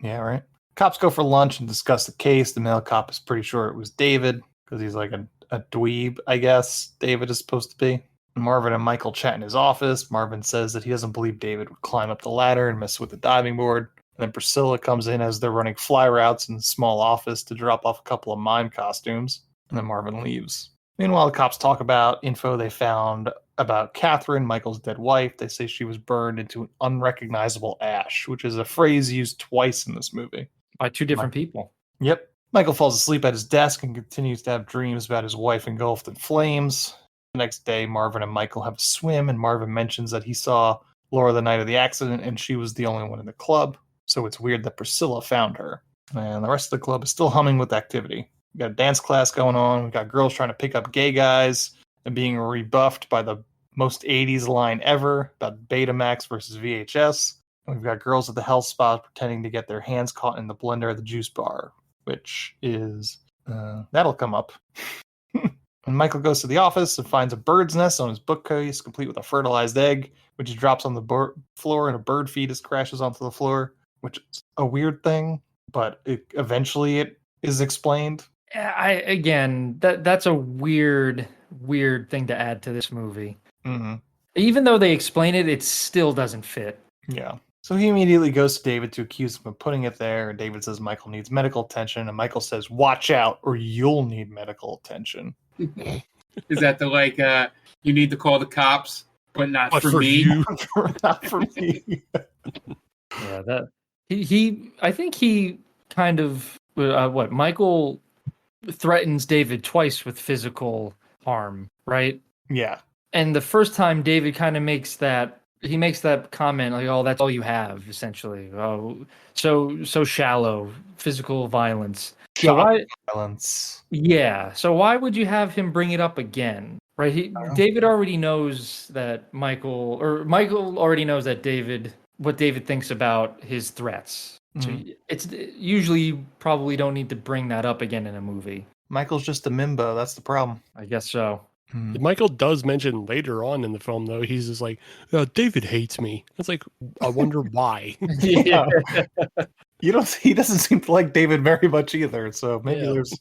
Yeah, right. Cops go for lunch and discuss the case. The male cop is pretty sure it was David because he's like a dweeb, I guess David is supposed to be. Marvin and Michael chat in his office. Marvin says that he doesn't believe David would climb up the ladder and mess with the diving board. And then Priscilla comes in as they're running fly routes in the small office to drop off a couple of mime costumes. And then Marvin leaves. Meanwhile, the cops talk about info they found about Catherine, Michael's dead wife. They say she was burned into an unrecognizable ash, which is a phrase used twice in this movie. By two different people. Yep. Michael falls asleep at his desk and continues to have dreams about his wife engulfed in flames. The next day, Marvin and Michael have a swim, and Marvin mentions that he saw Laura the night of the accident, and she was the only one in the club. So it's weird that Priscilla found her. And the rest of the club is still humming with activity. We got a dance class going on. We got girls trying to pick up gay guys and being rebuffed by the most 80s line ever about Betamax versus VHS. And we've got girls at the health spa pretending to get their hands caught in the blender of the juice bar, which is, that'll come up. And Michael goes to the office and finds a bird's nest on his bookcase, complete with a fertilized egg, which he drops on the floor, and a bird fetus crashes onto the floor, which is a weird thing, but eventually it is explained. That's a weird thing to add to this movie. Mm-hmm. Even though they explain it, it still doesn't fit. Yeah. So he immediately goes to David to accuse him of putting it there. And David says Michael needs medical attention. And Michael says, watch out or you'll need medical attention. Is that the you need to call the cops, but not for me? You. Not for me. Yeah, that I think he kind of Michael threatens David twice with physical harm, right? Yeah. And the first time David kind of makes that comment like, "Oh, that's all you have," essentially. Oh, so shallow, physical violence. Violence. Yeah. So why would you have him bring it up again? Right? David already knows that Michael already knows that what David thinks about his threats. So it's usually you probably don't need to bring that up again in a movie. Michael's just a mimbo. That's the problem. I guess so. Michael does mention later on in the film, though, he's just like, David hates me. It's like, I wonder why. Yeah. He doesn't seem to like David very much either. So maybe there's,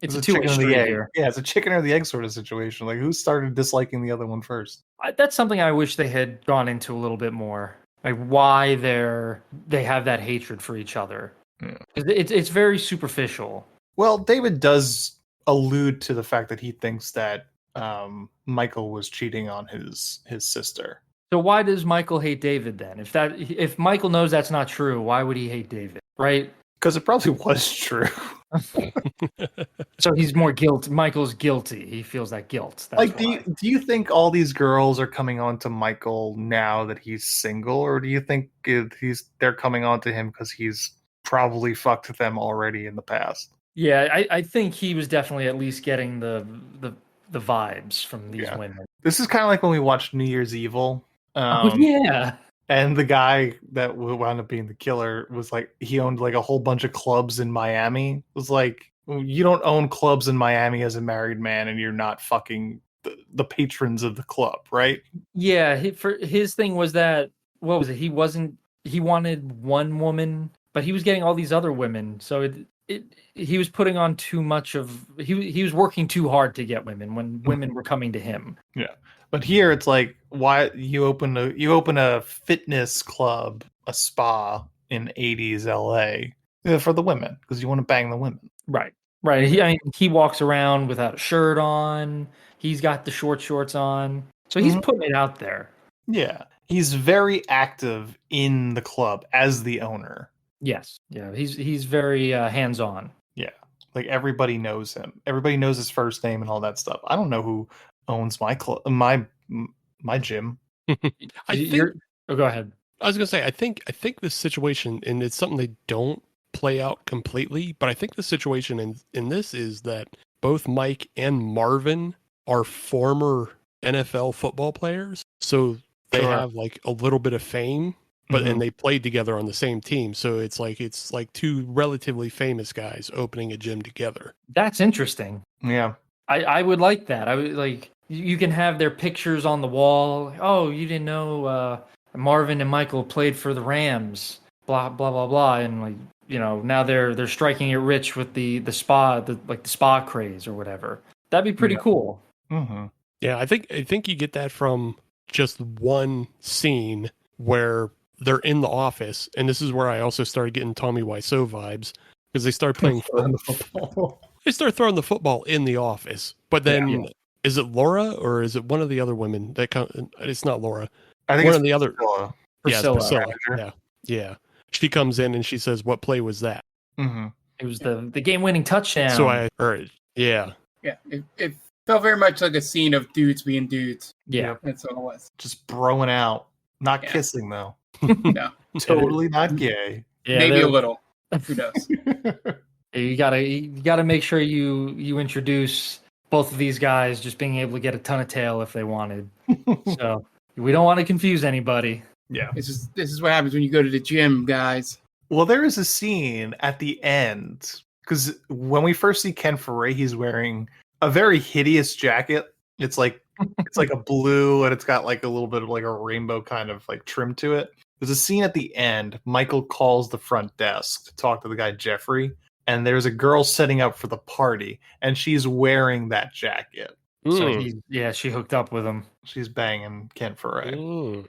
it's a chicken or the egg. here. Yeah, it's a chicken or the egg sort of situation. Like, who started disliking the other one first? That's something I wish they had gone into a little bit more. Like why they have that hatred for each other. Yeah. It's very superficial. Well, David does allude to the fact that he thinks that Michael was cheating on his sister. So why does Michael hate David then? If Michael knows that's not true, why would he hate David? Right? Because it probably was true. So he's more guilty. Michael's guilty. He feels that guilt. That's do you think all these girls are coming on to Michael now that he's single, or do you think they're coming on to him because he's probably fucked them already in the past? Yeah, I think he was definitely at least getting the vibes from these women. This is kind of like when we watched New Year's Evil. Yeah. And the guy that wound up being the killer was like, he owned like a whole bunch of clubs in Miami. It was like, you don't own clubs in Miami as a married man, and you're not fucking the patrons of the club, right? Yeah, his thing was that, what was it? He wanted one woman, but he was getting all these other women. So he was putting on too much of, he was working too hard to get women when women were coming to him. Yeah. But here it's like, why you open a fitness club, a spa in 80s LA for the women, because you want to bang the women. Right. He walks around without a shirt on. He's got the short shorts on. So he's putting it out there. Yeah. He's very active in the club as the owner. Yes. Yeah. He's very hands-on. Yeah. Like everybody knows him. Everybody knows his first name and all that stuff. I don't know who owns my gym. Go ahead. I was gonna say, I think this situation, and it's something they don't play out completely, but I think the situation in this is that both Mike and Marvin are former NFL football players, so they have like a little bit of fame, but and they played together on the same team, so it's like two relatively famous guys opening a gym together. That's interesting. Yeah. I would like that. I would like, you can have their pictures on the wall. Oh, you didn't know Marvin and Michael played for the Rams. Blah blah blah blah. And like, now they're striking it rich with the spa, the spa craze or whatever. That'd be pretty cool. Mm-hmm. Yeah, I think you get that from just one scene where they're in the office, and this is where I also started getting Tommy Wiseau vibes, because they start playing football. They start throwing the football in the office, but then is it Laura or is it one of the other women that it's not Laura. I think one it's of the other. Priscilla. Yeah, it's Priscilla. Yeah. She comes in and she says, "What play was that?" Mm-hmm. It was the game-winning touchdown. So I heard, yeah. It felt very much like a scene of dudes being dudes. Yeah, that's what it was. Just broing out, not kissing though. No, totally not gay. Yeah, maybe a little. Who knows? You gotta make sure you introduce both of these guys just being able to get a ton of tail if they wanted. So we don't want to confuse anybody. Yeah, this is what happens when you go to the gym, guys. Well, there is a scene at the end because when we first see Ken Foray, he's wearing a very hideous jacket. It's like a blue and it's got like a little bit of like a rainbow kind of like trim to it. There's a scene at the end. Michael calls the front desk to talk to the guy Jeffrey, and there's a girl setting up for the party, and she's wearing that jacket. So she hooked up with him. She's banging Ken Foray.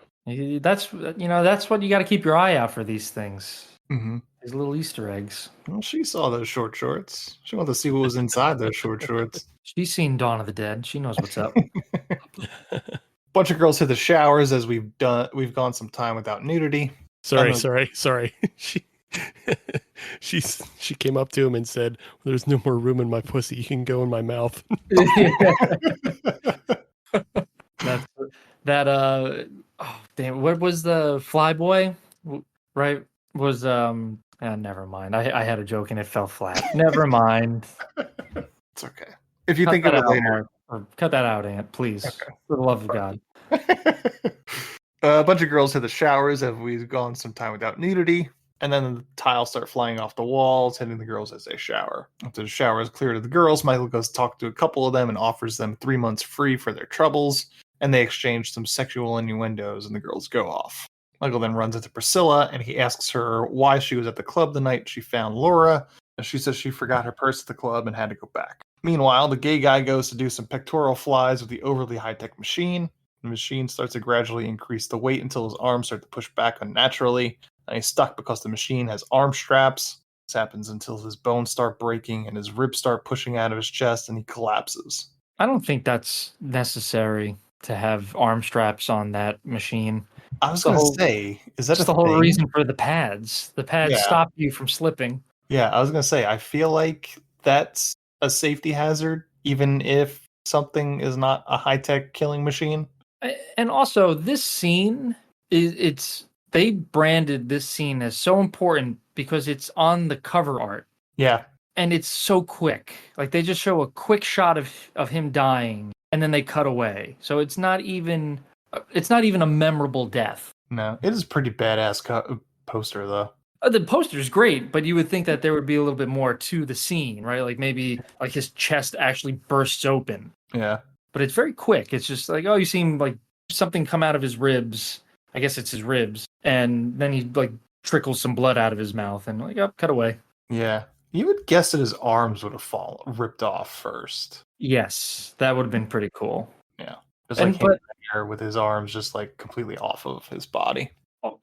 That's what you got to keep your eye out for these things. Mm-hmm. These little Easter eggs. Well, she saw those short shorts. She wanted to see what was inside those short shorts. She's seen Dawn of the Dead. She knows what's up. Bunch of girls hit the showers as we've gone some time without nudity. Sorry. She came up to him and said, "There's no more room in my pussy. You can go in my mouth." What was the Flyboy? Right? Was never mind. I had a joke and it fell flat. Never mind. It's okay. If you think of it later. Or cut that out, Aunt, please. Okay. For the love of God. A bunch of girls hit the showers as we've gone some time without nudity. And then the tiles start flying off the walls, hitting the girls as they shower. After the shower is clear to the girls, Michael goes to talk to a couple of them and offers them 3 months free for their troubles. And they exchange some sexual innuendos and the girls go off. Michael then runs into Priscilla and he asks her why she was at the club the night she found Laura. And she says she forgot her purse at the club and had to go back. Meanwhile, the gay guy goes to do some pectoral flies with the overly high-tech machine. The machine starts to gradually increase the weight until his arms start to push back unnaturally. And he's stuck because the machine has arm straps. This happens until his bones start breaking and his ribs start pushing out of his chest and he collapses. I don't think that's necessary to have arm straps on that machine. I was going to say, is that the whole reason for the pads? The pads stop you from slipping. Yeah, I was going to say, I feel like that's a safety hazard, even if something is not a high-tech killing machine. And also, this scene, they branded this scene as so important because it's on the cover art. Yeah. And it's so quick. Like, they just show a quick shot of him dying, and then they cut away. So it's not even a memorable death. No, it is a pretty badass poster, though. The poster's great, but you would think that there would be a little bit more to the scene, right? Like maybe like his chest actually bursts open. Yeah. But it's very quick. It's just like, oh, you see him like something come out of his ribs. I guess it's his ribs. And then he like trickles some blood out of his mouth and like, oh, cut away. Yeah. You would guess that his arms would have ripped off first. Yes. That would have been pretty cool. Yeah. Just like him there with his arms just like completely off of his body.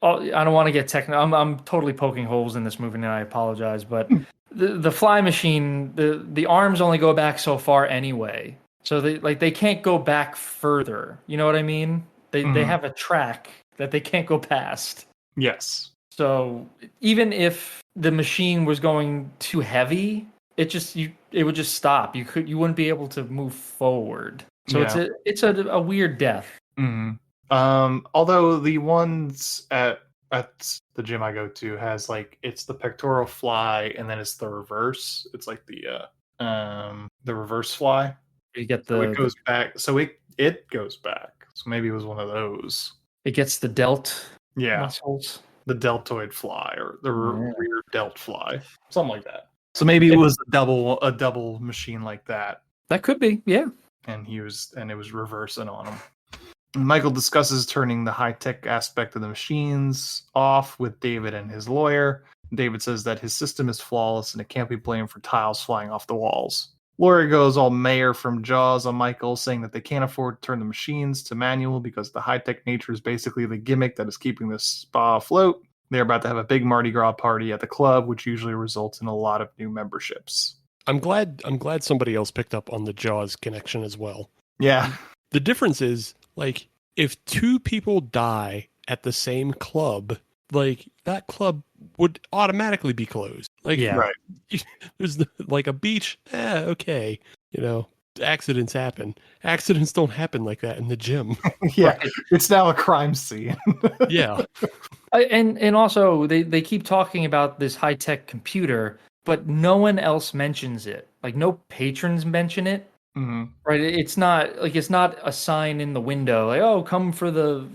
I don't want to get technical. I'm totally poking holes in this movie, and I apologize. But the fly machine, the arms only go back so far anyway, so they can't go back further. You know what I mean? They have a track that they can't go past. Yes. So even if the machine was going too heavy, it would just stop. You wouldn't be able to move forward. So it's a weird death. Mm-hmm. Although the ones at the gym I go to has like it's the pectoral fly and then it's the reverse. It's like the reverse fly. You get so it goes back. So it goes back. So maybe it was one of those. It gets the delt muscles. The deltoid fly or the rear delt fly. Something like that. So maybe it was a double machine like that. That could be, yeah. And it was reversing on him. Michael discusses turning the high-tech aspect of the machines off with David and his lawyer. David says that his system is flawless and it can't be blamed for tiles flying off the walls. Lawyer goes all Mayor from Jaws on Michael, saying that they can't afford to turn the machines to manual because the high-tech nature is basically the gimmick that is keeping the spa afloat. They're about to have a big Mardi Gras party at the club, which usually results in a lot of new memberships. I'm glad somebody else picked up on the Jaws connection as well. Yeah. The difference is, like, if two people die at the same club, like, that club would automatically be closed. Like, Right. There's like a beach, okay, accidents happen. Accidents don't happen like that in the gym. Yeah, it's now a crime scene. Yeah. And also they keep talking about this high-tech computer, but no one else mentions it. Like, no patrons mention it. Mm-hmm. Right? It's not a sign in the window like, oh, come for the,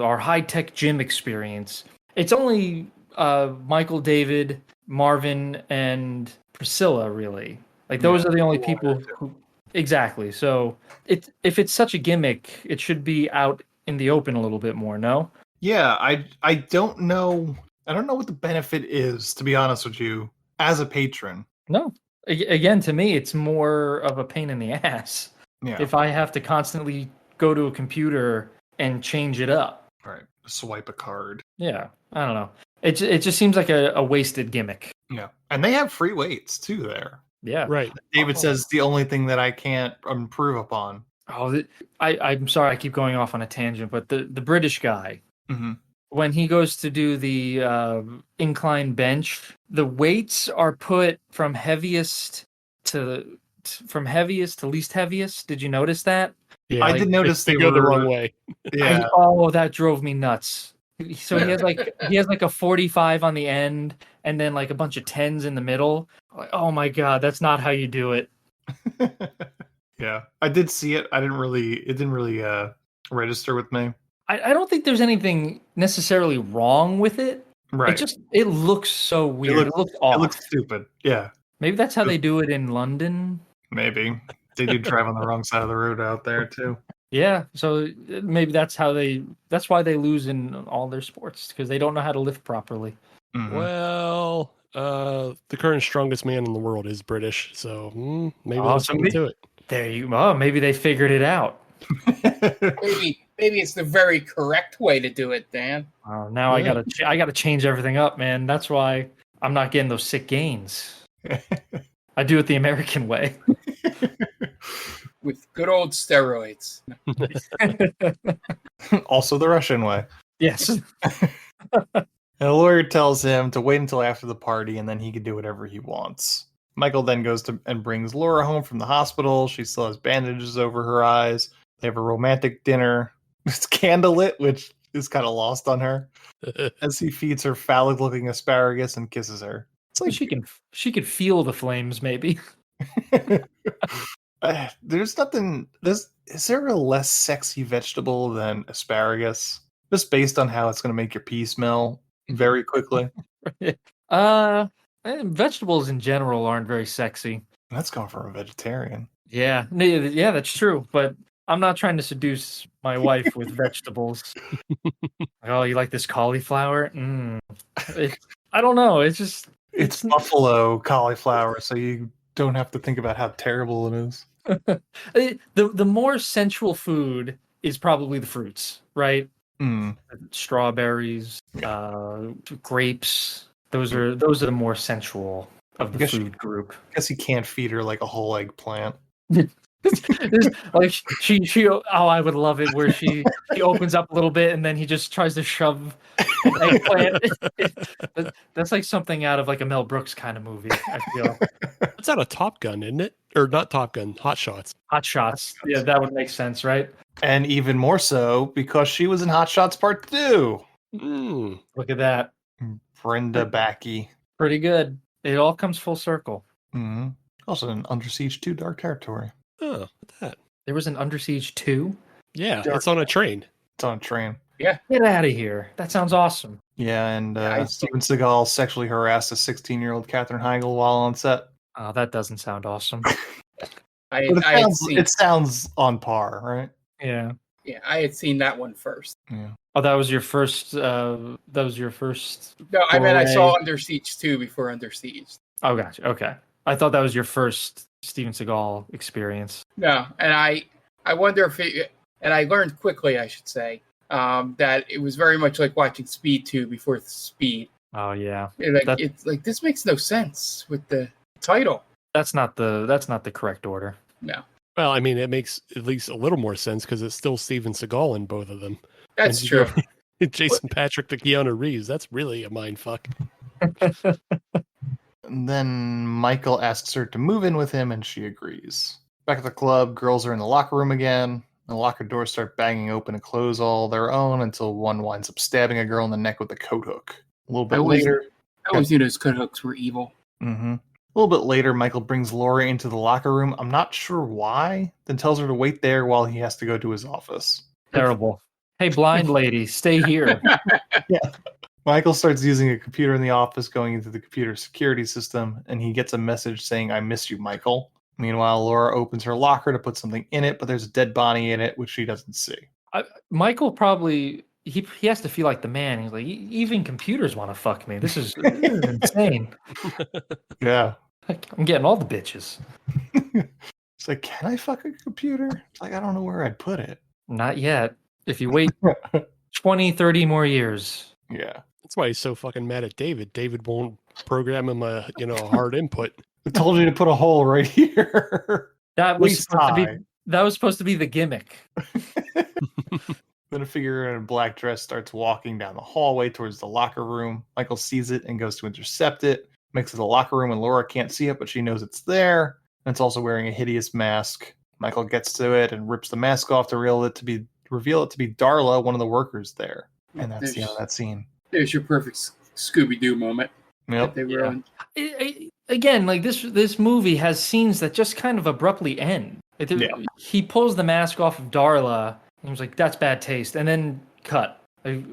our high-tech gym experience. It's only Michael, David, Marvin, and Priscilla, really. Like, those are the only people who... Exactly. So if it's such a gimmick, it should be out in the open a little bit more, no? Yeah, I don't know. I don't know what the benefit is, to be honest with you, as a patron. No. Again, to me, it's more of a pain in the ass. Yeah. If I have to constantly go to a computer and change it up. Right. Swipe a card. Yeah. I don't know. It just seems like a wasted gimmick. Yeah. And they have free weights too there. Yeah. Right. David says the only thing that I can't improve upon. Oh, I'm sorry, I keep going off on a tangent, but the British guy, Mm-hmm. when he goes to do the incline bench, the weights are put from heaviest to least heaviest. Did you notice that? Yeah, I did notice they they go the were- wrong way. Yeah. That drove me nuts. So he has like a 45 on the end, and then like a bunch of 10s in the middle. Like, oh my god, that's not how you do it. Yeah. I did see it. It didn't really register with me. I don't think there's anything necessarily wrong with it. Right. It looks so weird. It looks off. It looks stupid. Yeah. Maybe that's how they do it in London. Maybe. They do drive on the wrong side of the road out there too. Yeah, so maybe that's why they lose in all their sports, because they don't know how to lift properly. Mm-hmm. Well, the current strongest man in the world is British, so maybe Oh, there's so something to it. There you go. Maybe they figured it out. Maybe it's the very correct way to do it, Dan. Oh, now Yeah. I gotta change everything up, man. That's why I'm not getting those sick gains. I do it the American way. With good old steroids. Also the Russian way. Yes. And the lawyer tells him to wait until after the party and then he can do whatever he wants. Michael then goes to and brings Laura home from the hospital. She still has bandages over her eyes. They have a romantic dinner. It's candlelit, which is kind of lost on her, as he feeds her phallic-looking asparagus and kisses her. It's like she could feel the flames, maybe. there's nothing. Is there a less sexy vegetable than asparagus? Just based on how it's going to make your pee smell very quickly. Vegetables in general aren't very sexy. That's coming from a vegetarian. Yeah, that's true. But I'm not trying to seduce my wife with vegetables. Oh, you like this cauliflower? I don't know. It's buffalo cauliflower, so you don't have to think about how terrible it is. The more sensual food is probably the fruits, right? Strawberries, grapes. Those are the more sensual of the food group. I guess you can't feed her like a whole eggplant. Like I would love it where she opens up a little bit and then he just tries to shove an eggplant. That's like something out of like a Mel Brooks kind of movie, I feel. That's out of Top Gun, isn't it? Or not Top Gun, Hot Shots. Hot Shots. Yeah, that would make sense, right? And even more so because she was in Hot Shots Part 2. Look at that. Brenda Backey. Pretty good. It all comes full circle. Mm-hmm. Also in Under Siege 2 Dark Territory. Oh, look at that. There was an Under Siege 2? Yeah, it's on a train. It's on a train. Yeah. Get out of here. That sounds awesome. Yeah, and Steven Seagal sexually harassed a 16-year-old Katherine Heigl while on set. Oh, that doesn't sound awesome. It sounds on par, right? Yeah. Yeah, I had seen that one first. Yeah. Oh, that was your first. That was your first. No, I mean I foray? saw Under Siege 2 before Under Siege. Oh, gotcha. Okay, I thought that was your first Steven Seagal experience. No, and I wonder if it, and I learned quickly, I should say, that it was very much like watching Speed 2 before Speed. Oh yeah, It's like this makes no sense with the title. That's not the correct order. No. Well, I mean, it makes at least a little more sense because it's still Steven Seagal in both of them. That's And you true. go- Jason Patrick to Keanu Reeves. That's really a mind fuck. And then Michael asks her to move in with him, and she agrees. Back at the club, girls are in the locker room again. The locker doors start banging open and close all their own until one winds up stabbing a girl in the neck with a coat hook. A little bit later... I always knew those coat hooks were evil. Mm-hmm. A little bit later, Michael brings Laura into the locker room. I'm not sure why, then tells her to wait there while he has to go to his office. Terrible. Hey, blind lady, stay here. Michael starts using a computer in the office, going into the computer security system, and he gets a message saying, "I miss you, Michael." Meanwhile, Laura opens her locker to put something in it, but there's a dead body in it, which she doesn't see. Michael probably he has to feel like the man. He's like, even computers want to fuck me. This is insane. Yeah. I'm getting all the bitches. It's like, can I fuck a computer? It's like, I don't know where I'd put it. Not yet. If you wait 20, 30 more years. Yeah. That's why he's so fucking mad at David. David won't program him a hard input. I told you to put a hole right here. That was supposed to be the gimmick. Then a figure in a black dress starts walking down the hallway towards the locker room. Michael sees it and goes to intercept it. Makes it the locker room, and Laura can't see it, but she knows it's there. And it's also wearing a hideous mask. Michael gets to it and rips the mask off to reveal it to be Darla, one of the workers there. And that's the end of that scene. There's your perfect Scooby-Doo moment. Yep. They were on. Again, like this movie has scenes that just kind of abruptly end. He pulls the mask off of Darla, and he was like, "That's bad taste," and then cut.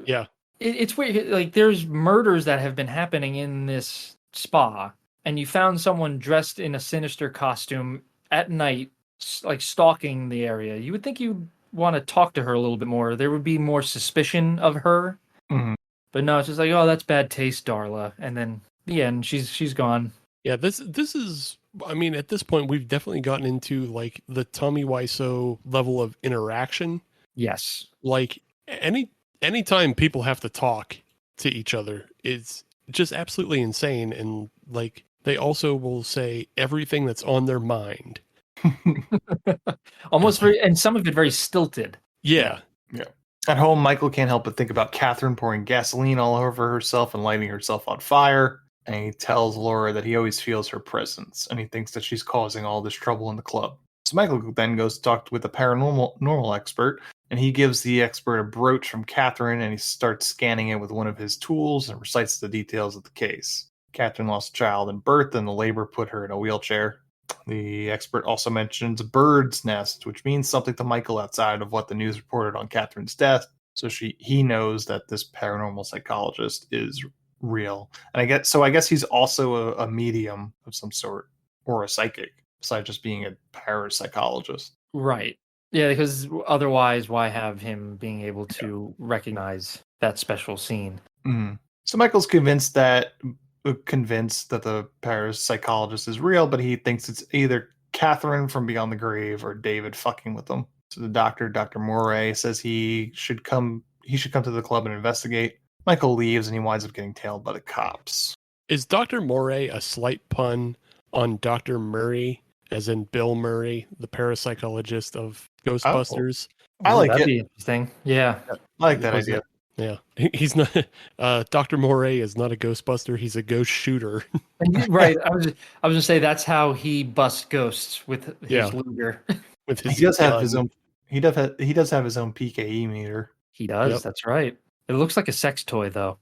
Yeah. It's weird. Like, there's murders that have been happening in this spa, and you found someone dressed in a sinister costume at night, like stalking the area. You would think you'd want to talk to her a little bit more. There would be more suspicion of her. Mm-hmm. But no, it's just like, "Oh, that's bad taste, Darla," and then the end. She's gone. Yeah, this is. I mean, at this point, we've definitely gotten into like the Tommy Wiseau level of interaction. Yes. Like anytime people have to talk to each other, it's just absolutely insane. And like they also will say everything that's on their mind. Almost very, and some of it very stilted. Yeah. Yeah. At home, Michael can't help but think about Catherine pouring gasoline all over herself and lighting herself on fire. And he tells Laura that he always feels her presence, and he thinks that she's causing all this trouble in the club. So Michael then goes to talk with a paranormal expert, and he gives the expert a brooch from Catherine, and he starts scanning it with one of his tools and recites the details of the case. Catherine lost a child in birth, and the labor put her in a wheelchair. The expert also mentions a bird's nest, which means something to Michael outside of what the news reported on Catherine's death. So he knows that this paranormal psychologist is real. And I guess he's also a medium of some sort, or a psychic, besides just being a parapsychologist. Right. Yeah, because otherwise, why have him being able to recognize that special scene? Mm-hmm. So Michael's convinced that the parapsychologist is real, but he thinks it's either Catherine from beyond the grave or David fucking with them. So the doctor, Dr. Moray, says he should come to the club and investigate. Michael leaves, and he winds up getting tailed by the cops. Is Dr. Moray a slight pun on Dr. Murray, as in Bill Murray, the parapsychologist of Ghostbusters? Oh, I like that'd it. be interesting. Yeah. I like that idea. Yeah. He's not, Dr. Moray is not a Ghostbuster. He's a ghost shooter. Right. I was going to say that's how he busts ghosts with his Luger. With his He does have his own PKE meter. He does. Yep. That's right. It looks like a sex toy, though.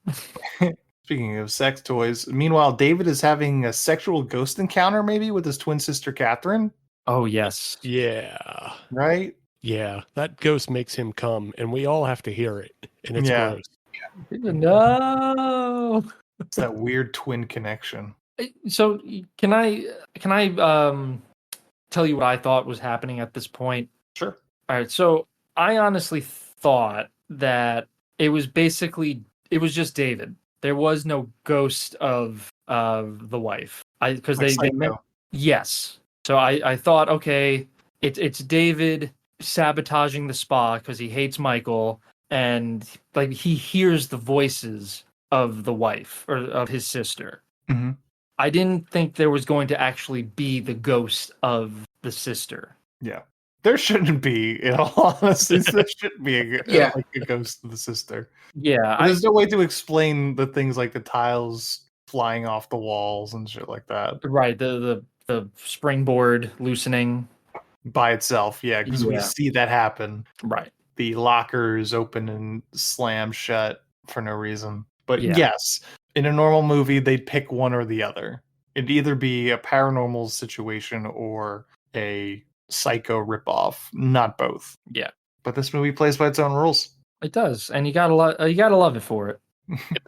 Speaking of sex toys, meanwhile, David is having a sexual ghost encounter, maybe with his twin sister Catherine. Oh yes. Yeah. Right. Yeah. That ghost makes him come, and we all have to hear it, and it's gross. No. It's that weird twin connection. So can I tell you what I thought was happening at this point? Sure. All right. So I honestly thought that it was just David. There was no ghost of the wife. Because yes. So I thought, okay, it's David sabotaging the spa because he hates Michael, and like he hears the voices of the wife or of his sister. Mm-hmm. I didn't think there was going to actually be the ghost of the sister. Yeah. There shouldn't be, in all honesty. There shouldn't be like a ghost of the sister. Yeah. There's no way to explain the things like the tiles flying off the walls and shit like that. Right. The springboard loosening. By itself, yeah, because we see that happen. Right. The lockers open and slam shut for no reason. But Yeah. yes, in a normal movie, they'd pick one or the other. It'd either be a paranormal situation or a psycho ripoff, not both. Yeah. But this movie plays by its own rules. It does, and you gotta love it for it.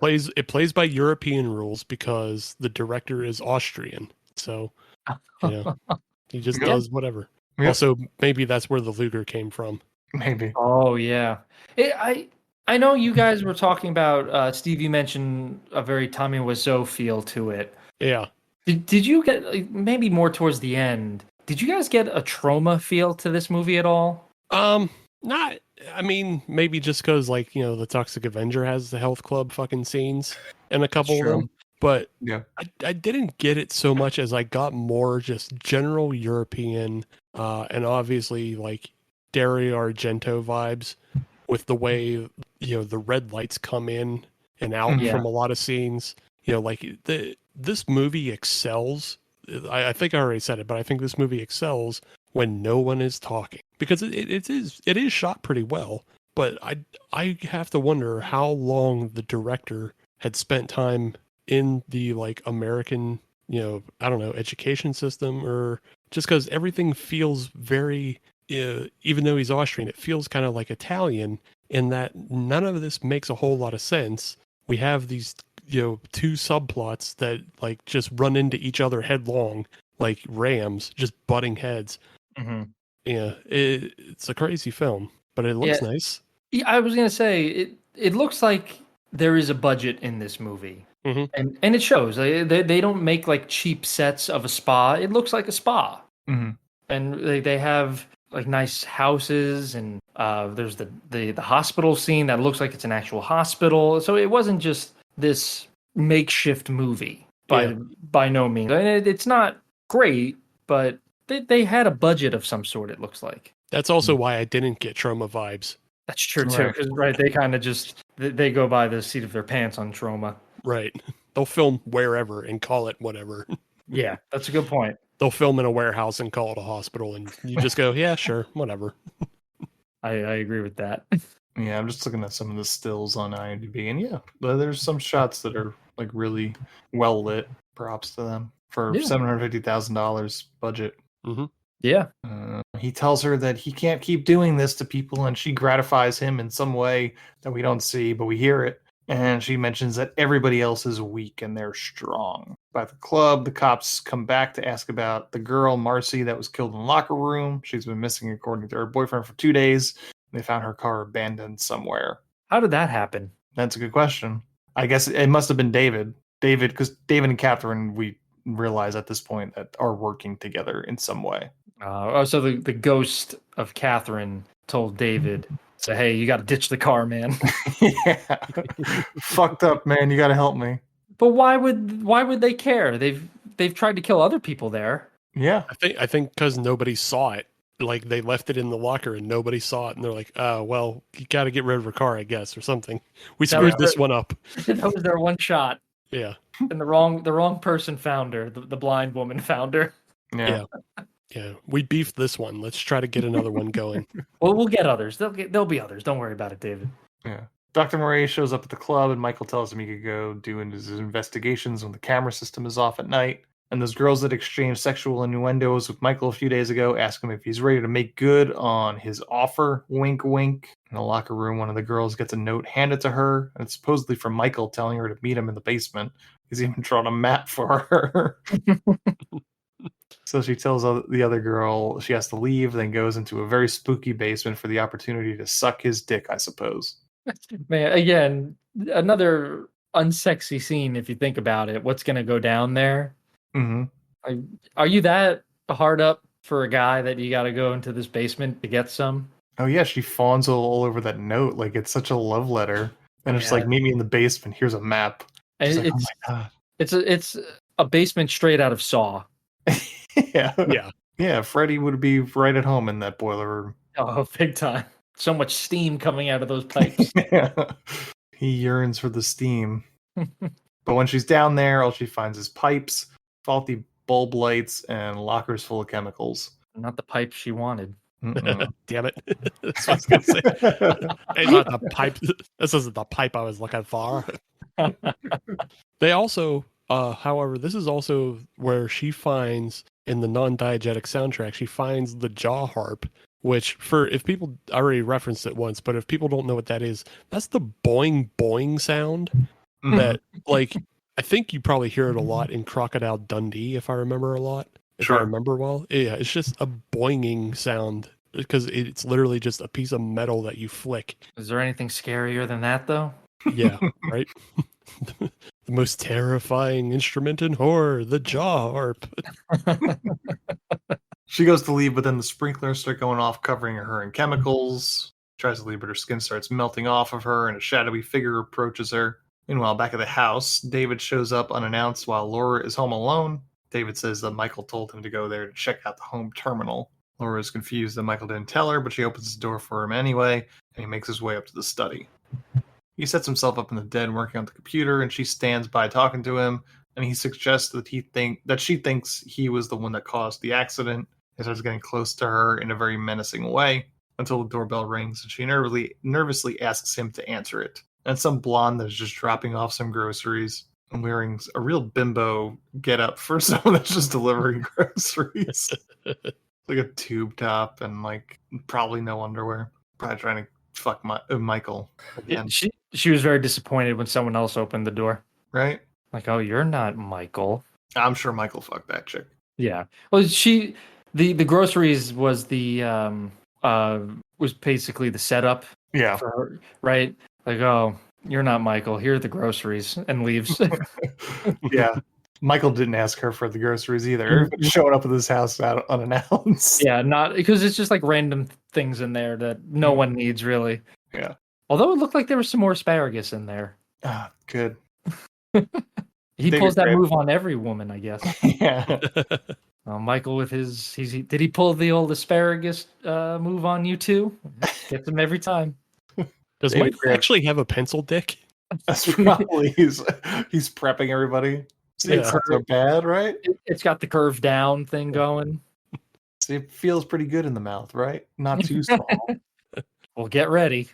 It plays by European rules because the director is Austrian, so he just does whatever. Yep. Also, maybe that's where the Luger came from. Maybe. Oh yeah. I know you guys were talking about Steve. You mentioned a very Tommy Wiseau feel to it. Yeah. Did you get maybe more towards the end? Did you guys get a Trauma feel to this movie at all? Not. I mean, maybe just because the Toxic Avenger has the health club fucking scenes and a couple of them. But yeah, I didn't get it so much as I got more just general European and obviously like Dario Argento vibes with the way the red lights come in and out from a lot of scenes. This movie excels. I think I already said it, but I think this movie excels when no one is talking because it is shot pretty well. But I have to wonder how long the director had spent time in the American I don't know, education system, or just because everything feels very even though he's Austrian, it feels kind of like Italian in that none of this makes a whole lot of sense. We have these two subplots that just run into each other headlong like rams, just butting heads. Mm-hmm. Yeah, it's a crazy film, but it looks nice. Yeah, I was gonna say it looks like there is a budget in this movie. Mm-hmm. And it shows. They don't make cheap sets of a spa. It looks like a spa. Mm-hmm. And they have nice houses, and there's the hospital scene that looks like it's an actual hospital. So it wasn't just this makeshift movie by no means. And it's not great, but they had a budget of some sort, it looks like. That's also why I didn't get Trauma vibes. That's true too, because they kind of just they go by the seat of their pants on Trauma. Right. They'll film wherever and call it whatever. Yeah, that's a good point. They'll film in a warehouse and call it a hospital, and you just go, yeah, sure, whatever. I agree with that. Yeah, I'm just looking at some of the stills on IMDb, and there's some shots that are really well lit. Props to them for $750,000 budget. Mm-hmm. Yeah. He tells her that he can't keep doing this to people, and she gratifies him in some way that we don't see, but we hear it. And she mentions that everybody else is weak and they're strong. By the club, the cops come back to ask about the girl, Marcy, that was killed in the locker room. She's been missing, according to her boyfriend, for 2 days. They found her car abandoned somewhere. How did that happen? That's a good question. I guess it must have been David. Because David and Catherine, we realize at this point, that are working together in some way. So the ghost of Catherine told David, so, hey, you got to ditch the car, man. Yeah. Fucked up, man. You got to help me. But why would they care? They've tried to kill other people there. Yeah. I think because nobody saw it. They left it in the locker and nobody saw it, and they're like, well, you got to get rid of her car, I guess, or something. We screwed this one up. That was their one shot. Yeah. And the wrong person found her. The blind woman found her. Yeah. Yeah, we beefed this one. Let's try to get another one going. Well, we'll get others. There'll be others. Don't worry about it, David. Yeah. Dr. Murray shows up at the club, and Michael tells him he could go do his investigations when the camera system is off at night. And those girls that exchanged sexual innuendos with Michael a few days ago ask him if he's ready to make good on his offer. Wink, wink. In the locker room, one of the girls gets a note handed to her, and it's supposedly from Michael telling her to meet him in the basement. He's even drawn a map for her. So she tells the other girl she has to leave, then goes into a very spooky basement for the opportunity to suck his dick, I suppose. Man, again, another unsexy scene if you think about it. What's going to go down there? Mm-hmm. Are you that hard up for a guy that you got to go into this basement to get some? Oh yeah, she fawns all over that note like it's such a love letter. And it's like, meet me in the basement. Here's a map. And like, oh my God. It's a basement straight out of Saw. Yeah. Freddy would be right at home in that boiler room. Oh, big time. So much steam coming out of those pipes. He yearns for the steam. But when she's down there, all she finds is pipes, faulty bulb lights, and lockers full of chemicals. Not the pipe she wanted. Damn it. That's what I was going to say. It's not the pipe. This isn't the pipe I was looking for. They also, however, this is also where she finds, in the non-diegetic soundtrack, she finds the jaw harp, which, if people, I already referenced it once, but if people don't know what that is, that's the boing boing sound that, like, I think you probably hear it a lot in Crocodile Dundee, if I remember If I remember well. Yeah, it's just a boinging sound because it's literally just a piece of metal that you flick. Is there anything scarier than that, though? Yeah, right? The most terrifying instrument in horror, the jaw harp. She goes to leave, but then the sprinklers start going off, covering her in chemicals. Tries to leave, but her skin starts melting off of her, and a shadowy figure approaches her. Meanwhile, back at the house, David shows up unannounced while Laura is home alone. David says that Michael told him to go there to check out the home terminal. Laura is confused that Michael didn't tell her, but she opens the door for him anyway, and he makes his way up to the study. He sets himself up in the den working on the computer, and she stands by talking to him, and he suggests that she thinks he was the one that caused the accident. He starts getting close to her in a very menacing way until the doorbell rings, and she nervously asks him to answer it. And some blonde that's just dropping off some groceries and wearing a real bimbo getup for someone that's just delivering groceries. Like a tube top and like probably no underwear. Probably trying to fuck Michael. Yeah, she was very disappointed when someone else opened the door. Right? Like, oh, you're not Michael. I'm sure Michael fucked that chick. Yeah. Well, the groceries was was basically the setup. Yeah. For her, right? Like, oh, you're not Michael. Here are the groceries, and leaves. Yeah. Michael didn't ask her for the groceries either. Everybody showing up at this house out unannounced. Yeah, not because it's just like random things in there that no one needs really. Yeah. Although it looked like there was some more asparagus in there. Ah, good. He pulls that move on every woman, I guess. Yeah. Michael with his, did he pull the old asparagus move on you too? Gets him every time. Does Michael actually have a pencil dick? That's probably he's prepping everybody. See, it's not so bad, right? It's got the curve down thing going. See, it feels pretty good in the mouth, right? Not too small. Well, get ready.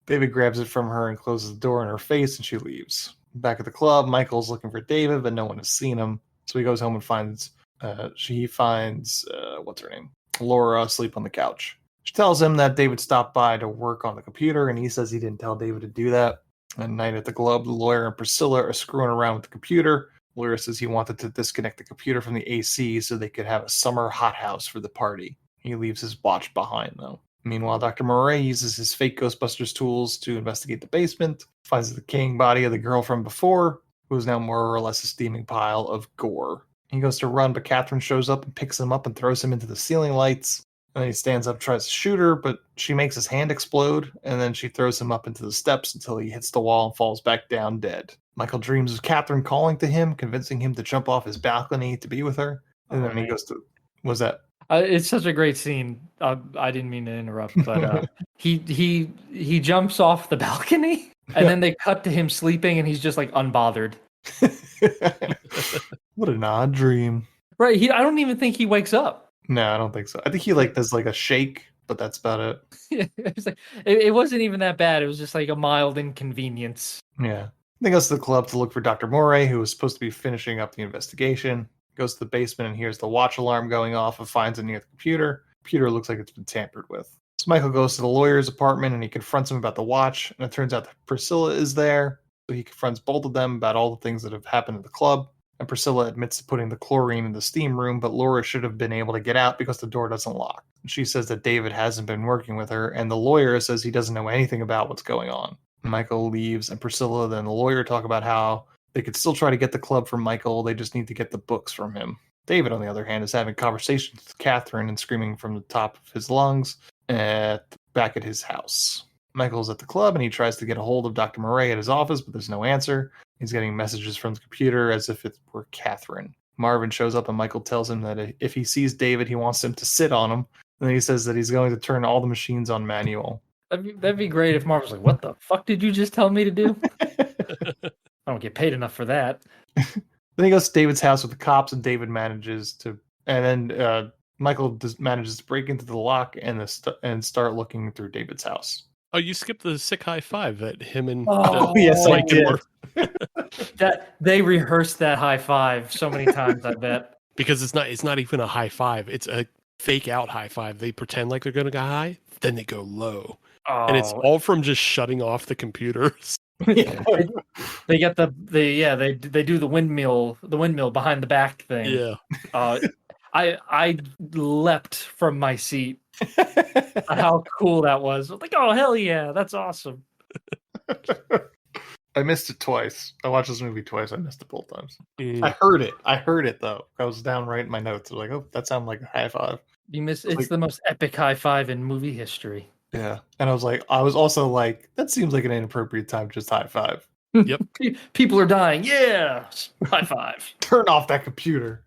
David grabs it from her and closes the door in her face, and she leaves. Back at the club, Michael's looking for David, but no one has seen him. So he goes home and finds what's her name? Laura asleep on the couch. She tells him that David stopped by to work on the computer, and he says he didn't tell David to do that. At night at the club, the lawyer and Priscilla are screwing around with the computer. The lawyer says he wanted to disconnect the computer from the AC so they could have a summer hothouse for the party. He leaves his watch behind, though. Meanwhile, Dr. Moray uses his fake Ghostbusters tools to investigate the basement, finds the decaying body of the girl from before, who is now more or less a steaming pile of gore. He goes to run, but Catherine shows up and picks him up and throws him into the ceiling lights. And then he stands up, tries to shoot her, but she makes his hand explode, and then she throws him up into the steps until he hits the wall and falls back down dead. Michael dreams of Catherine calling to him, convincing him to jump off his balcony to be with her. And then he goes to... What's that? It's such a great scene. I didn't mean to interrupt, but he jumps off the balcony, and then they cut to him sleeping, and he's just like unbothered. What an odd dream. Right. I don't even think he wakes up. No, I don't think so. I think he like does like a shake, but that's about it. It wasn't even that bad. It was just like a mild inconvenience. Yeah. Then goes to the club to look for Dr. Moray, who was supposed to be finishing up the investigation. Goes to the basement and hears the watch alarm going off and finds it near the computer. The computer looks like it's been tampered with. So Michael goes to the lawyer's apartment and he confronts him about the watch. And it turns out that Priscilla is there. So he confronts both of them about all the things that have happened at the club. And Priscilla admits to putting the chlorine in the steam room, but Laura should have been able to get out because the door doesn't lock. And she says that David hasn't been working with her, and the lawyer says he doesn't know anything about what's going on. Michael leaves, and Priscilla and the lawyer talk about how they could still try to get the club from Michael, they just need to get the books from him. David, on the other hand, is having conversations with Catherine and screaming from the top of his lungs back at his house. Michael's at the club, and he tries to get a hold of Dr. Moray at his office, but there's no answer. He's getting messages from the computer as if it were Catherine. Marvin shows up and Michael tells him that if he sees David, he wants him to sit on him. And then he says that he's going to turn all the machines on manual. That'd be great if Marvin's like, "What the fuck did you just tell me to do?" I don't get paid enough for that. Then he goes to David's house with the cops, and David manages to, and then Michael manages to break into the lock and start looking through David's house. Oh, you skipped the sick high five that him and yes, I did. That they rehearsed that high five so many times, I bet. Because it's not even a high five. It's a fake out high five. They pretend like they're going to go high, then they go low. Oh. And it's all from just shutting off the computers. They get they do the windmill behind the back thing. Yeah. I leapt from my seat at how cool that was. I was like, oh hell yeah, that's awesome. I missed it twice. I watched this movie twice. I missed it both times. Mm. I heard it though. I was down right in my notes. I was like, oh, that sounded like a high five. You missed. It's the most epic high five in movie history. Yeah, and I was also like, that seems like an inappropriate time to just high five. Yep. People are dying. Yeah, high five. Turn off that computer.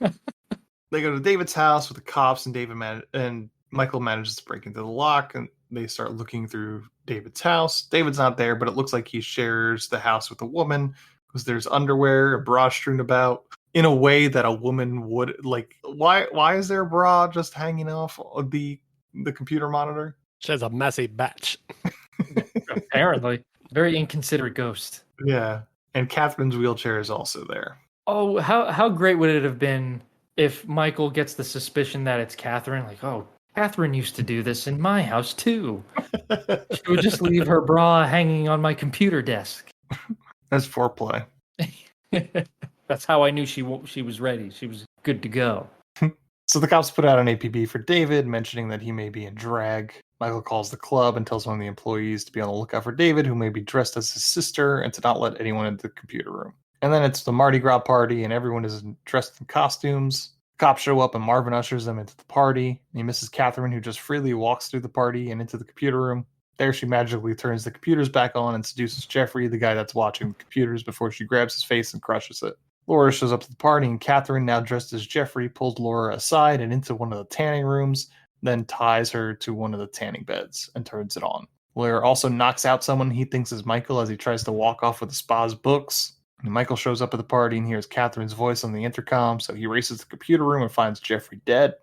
They go to David's house with the cops, and Michael manages to break into the lock, and they start looking through David's house. David's not there, but it looks like he shares the house with a woman because there's underwear, a bra strewn about in a way that a woman would like. Why is there a bra just hanging off of the computer monitor? She has a messy batch. Apparently. Very inconsiderate ghost. Yeah. And Catherine's wheelchair is also there. Oh, how great would it have been if Michael gets the suspicion that it's Catherine? Like, oh, Catherine used to do this in my house too. She would just leave her bra hanging on my computer desk. That's foreplay. That's how I knew she was ready. She was good to go. So the cops put out an APB for David, mentioning that he may be in drag. Michael calls the club and tells one of the employees to be on the lookout for David, who may be dressed as his sister, and to not let anyone into the computer room. And then it's the Mardi Gras party, and everyone is dressed in costumes. Cops show up, and Marvin ushers them into the party. He misses Catherine, who just freely walks through the party and into the computer room. There, she magically turns the computers back on and seduces Jeffrey, the guy that's watching the computers, before she grabs his face and crushes it. Laura shows up to the party, and Catherine, now dressed as Jeffrey, pulls Laura aside and into one of the tanning rooms, then ties her to one of the tanning beds and turns it on. Laura also knocks out someone he thinks is Michael as he tries to walk off with the spa's books. And Michael shows up at the party and hears Catherine's voice on the intercom, so he races to the computer room and finds Jeffrey dead.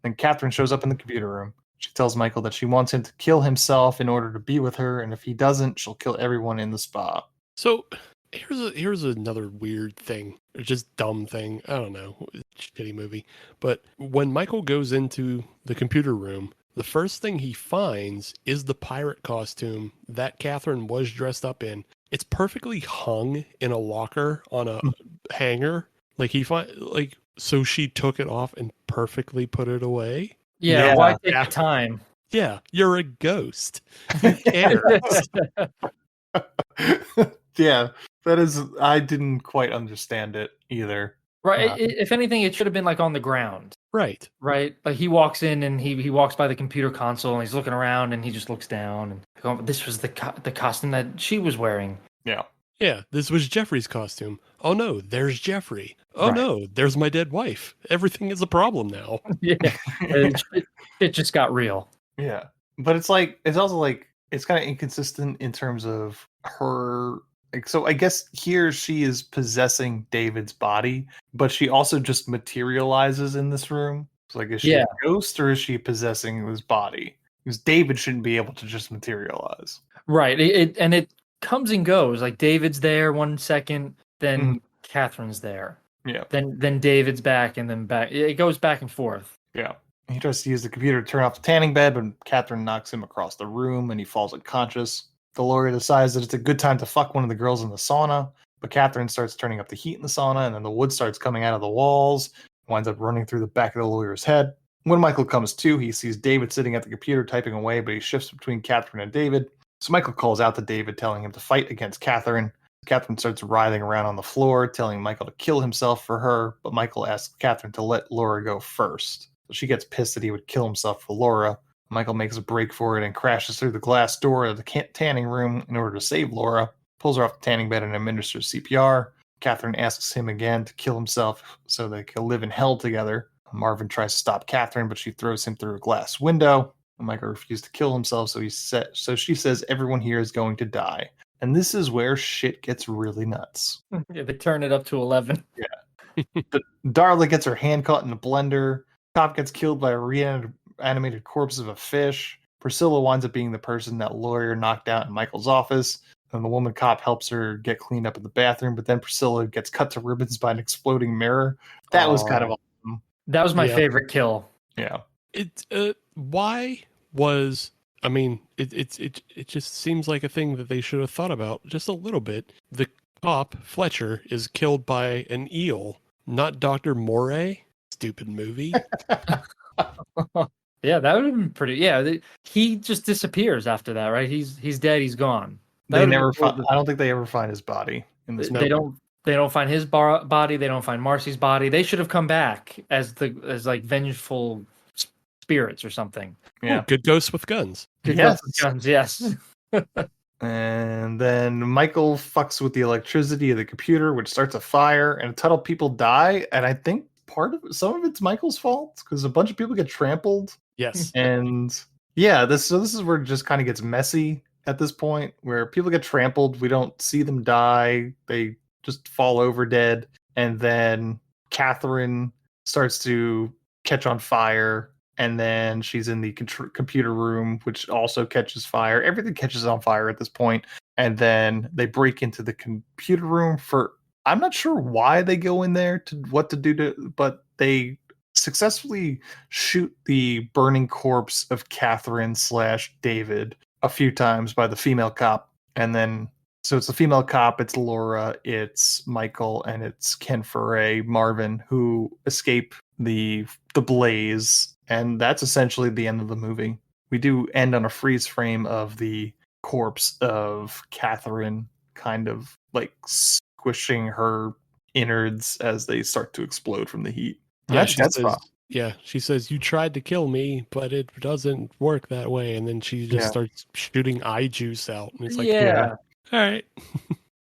Then Catherine shows up in the computer room. She tells Michael that she wants him to kill himself in order to be with her, and if he doesn't, she'll kill everyone in the spa. So here's another weird thing, or just dumb thing. I don't know, shitty movie. But when Michael goes into the computer room, the first thing he finds is the pirate costume that Catherine was dressed up in. It's perfectly hung in a locker on a hanger. So she took it off and perfectly put it away. Yeah. Why take the time? Yeah, you're a ghost. Who cares? Yeah, that is. I didn't quite understand it either. Right. If anything, it should have been like on the ground. Right. Right. Like he walks in and he walks by the computer console and he's looking around and he just looks down and this was the costume that she was wearing. Yeah. Yeah. This was Jeffrey's costume. Oh no, there's Jeffrey. Oh Right. no, there's my dead wife. Everything is a problem now. Yeah. it just got real. Yeah, but it's also like it's kind of inconsistent in terms of her. Like, so I guess here she is possessing David's body, but she also just materializes in this room. So like, is she a ghost or is she possessing his body? Because David shouldn't be able to just materialize. Right. It comes and goes. Like David's there 1 second, then Catherine's there. Yeah. Then David's back and then back. It goes back and forth. Yeah. He tries to use the computer to turn off the tanning bed, but Catherine knocks him across the room and he falls unconscious. The lawyer decides that it's a good time to fuck one of the girls in the sauna, but Catherine starts turning up the heat in the sauna, and then the wood starts coming out of the walls, winds up running through the back of the lawyer's head. When Michael comes to, he sees David sitting at the computer typing away, but he shifts between Catherine and David. So Michael calls out to David, telling him to fight against Catherine. Catherine starts writhing around on the floor, telling Michael to kill himself for her, but Michael asks Catherine to let Laura go first. So she gets pissed that he would kill himself for Laura. Michael makes a break for it and crashes through the glass door of the tanning room in order to save Laura. pulls her off the tanning bed and administers CPR. Catherine asks him again to kill himself so they can live in hell together. Marvin tries to stop Catherine, but she throws him through a glass window. Michael refused to kill himself, so she says everyone here is going to die. And this is where shit gets really nuts. Yeah, they turn it up to 11. Yeah. Darla gets her hand caught in a blender. Cop gets killed by a reanimated corpse of a fish. Priscilla winds up being the person that lawyer knocked out in Michael's office. And the woman cop helps her get cleaned up in the bathroom, but then Priscilla gets cut to ribbons by an exploding mirror. That was kind of awesome. That was my favorite kill. Yeah. Why was it just seems like a thing that they should have thought about just a little bit. The cop, Fletcher, is killed by an eel, not Dr. Moray. Stupid movie. Yeah, that would have been pretty. Yeah, he just disappears after that, right? He's dead. He's gone. They never. I don't think they ever find his body in this movie. They don't find his body. They don't find Marcy's body. They should have come back as like vengeful spirits or something. Yeah, good ghosts with guns. Good ghosts with guns. Yes. And then Michael fucks with the electricity of the computer, which starts a fire, and a ton of people die. And I think some of it's Michael's fault because a bunch of people get trampled. Yes. And yeah, this is where it just kind of gets messy at this point, where people get trampled. We don't see them die. They just fall over dead. And then Catherine starts to catch on fire. And then she's in the computer room, which also catches fire. Everything catches on fire at this point. And then they break into the computer room I'm not sure why they go in there but they successfully shoot the burning corpse of Catherine / David a few times by the female cop. And then, so it's the female cop, it's Laura, it's Michael, and it's Ken Foray, Marvin, who escape the blaze. And that's essentially the end of the movie. We do end on a freeze frame of the corpse of Catherine kind of like squishing her innards as they start to explode from the heat. Yeah, she says, you tried to kill me, but it doesn't work that way. And then she just starts shooting eye juice out. And it's like, all right.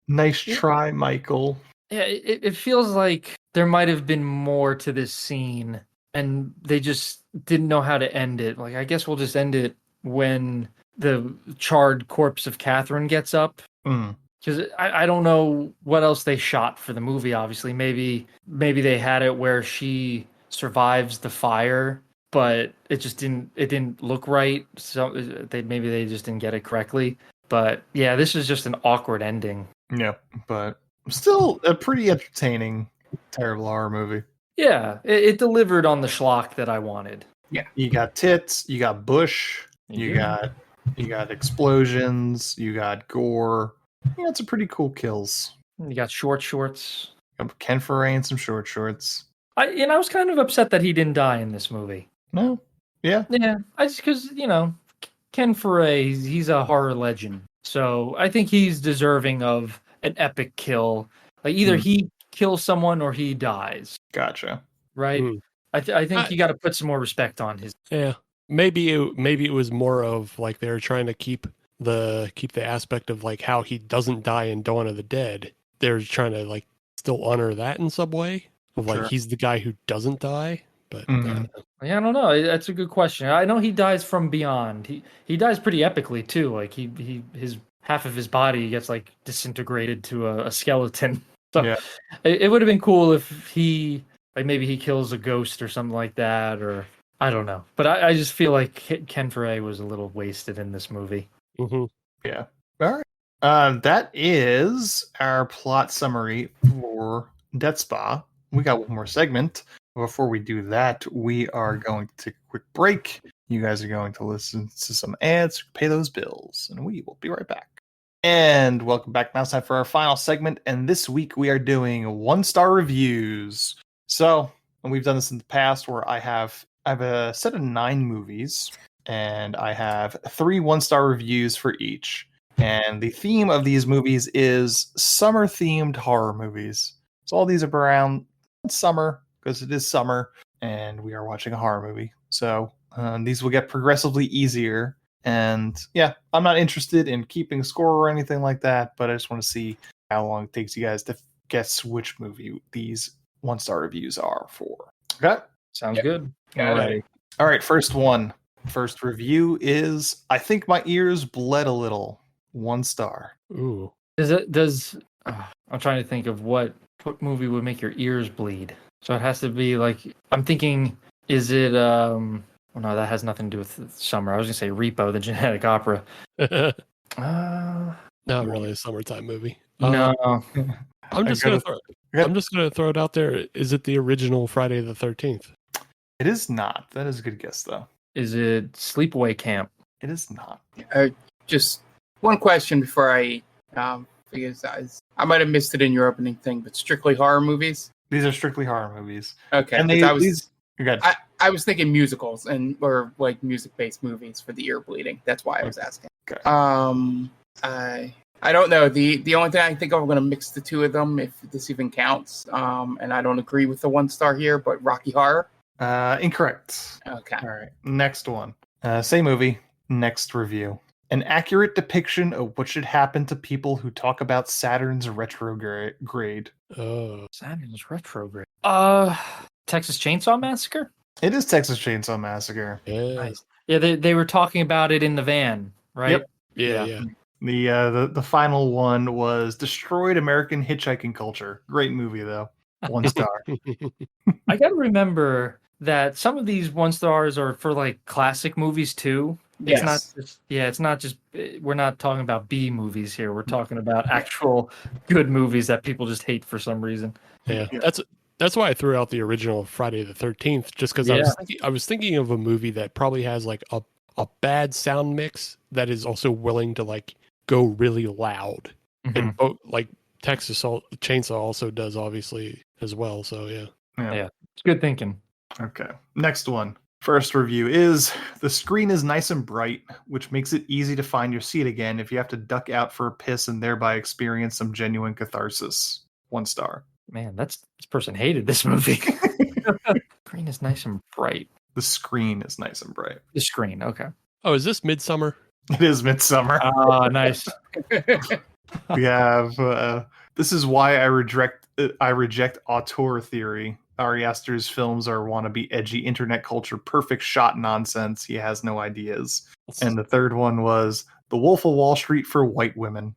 Nice try, Michael. Yeah, it feels like there might have been more to this scene and they just didn't know how to end it. Like, I guess we'll just end it when the charred corpse of Catherine gets up. Because I don't know what else they shot for the movie, obviously. Maybe they had it where she survives the fire, but it didn't look right. So maybe they just didn't get it correctly. But yeah, this is just an awkward ending. Yeah, but still a pretty entertaining, terrible horror movie. Yeah, it delivered on the schlock that I wanted. Yeah, you got tits, you got bush, you got explosions, you got gore. Yeah, it's a pretty cool kills. You got short shorts. Ken Foray and some short shorts. I was kind of upset that he didn't die in this movie. No, yeah. I just because Ken Foray, he's a horror legend, so I think he's deserving of an epic kill. Like either he kills someone or he dies. Gotcha. Right. I think you got to put some more respect on his. Yeah. Maybe it was more of like they were trying to keep the aspect of like how he doesn't die in Dawn of the Dead. They're trying to like still honor that in some way of like he's the guy who doesn't die. But I don't know. That's a good question. I know he dies from beyond. He dies pretty epically too. Like his half of his body gets like disintegrated to a skeleton. So it would have been cool if maybe he kills a ghost or something like that, or I don't know. But I just feel like Ken Foray was a little wasted in this movie. Mm-hmm. Yeah. All right. That is our plot summary for Death Spa. We got one more segment. Before we do that, we are going to take a quick break. You guys are going to listen to some ads, pay those bills, and we will be right back. And welcome back. Now it's time for our final segment. And this week we are doing 1-star reviews. So, and we've done this in the past where I have a set of 9 movies, and I have 3 1-star reviews for each. And the theme of these movies is summer-themed horror movies. So all these are around summer, because it is summer, and we are watching a horror movie. So these will get progressively easier And yeah, I'm not interested in keeping score or anything like that, but I just want to see how long it takes you guys to guess which movie these 1-star reviews are for. Okay? Sounds good. All right. All right, first one. First review is I think my ears bled a little. 1 star. Ooh. I'm trying to think of what movie would make your ears bleed. So it has to be like, I'm thinking, is it well, no, that has nothing to do with summer. I was gonna say Repo, the Genetic Opera. Not really a summertime movie. No. I'm just gonna throw it out there. Is it the original Friday the 13th? It is not. That is a good guess, though. Is it Sleepaway Camp? It is not. Just one question before I because I might have missed it in your opening thing, but strictly horror movies? These are strictly horror movies. Okay. And I was thinking musicals or like music-based movies for the ear bleeding. That's why I was asking. Okay. I don't know. The only thing I think I'm going to mix the two of them, if this even counts. And I don't agree with the 1 star here, but Rocky Horror. Incorrect. Okay. All right. Next one. Same movie. Next review. An accurate depiction of what should happen to people who talk about Saturn's retrograde. Oh. Saturn's retrograde. Texas Chainsaw Massacre? It is Texas Chainsaw Massacre. Yeah. Nice. Yeah, they were talking about it in the van, right? Yep. Yeah. The final one was Destroyed American Hitchhiking Culture. Great movie though. 1 star. I gotta remember that some of these 1 stars are for like classic movies too. It's not just we're not talking about B movies here. We're talking about actual good movies that people just hate for some reason. Yeah. That's why I threw out the original Friday the 13th, just because I was thinking of a movie that probably has like a bad sound mix that is also willing to like go really loud. And like Texas Chainsaw also does obviously as well. So yeah. It's good thinking. Okay. Next one. First review is the screen is nice and bright, which makes it easy to find your seat again if you have to duck out for a piss and thereby experience some genuine catharsis. 1 star. Man, this person hated this movie. Screen is nice and bright. The screen is nice and bright. The screen, okay. Oh, is this Midsummer? It is Midsummer. Oh, nice. We have this is why I reject auteur theory. Ari Aster's films are wannabe edgy internet culture perfect shot nonsense. He has no ideas. And the third one was The Wolf of Wall Street for white women.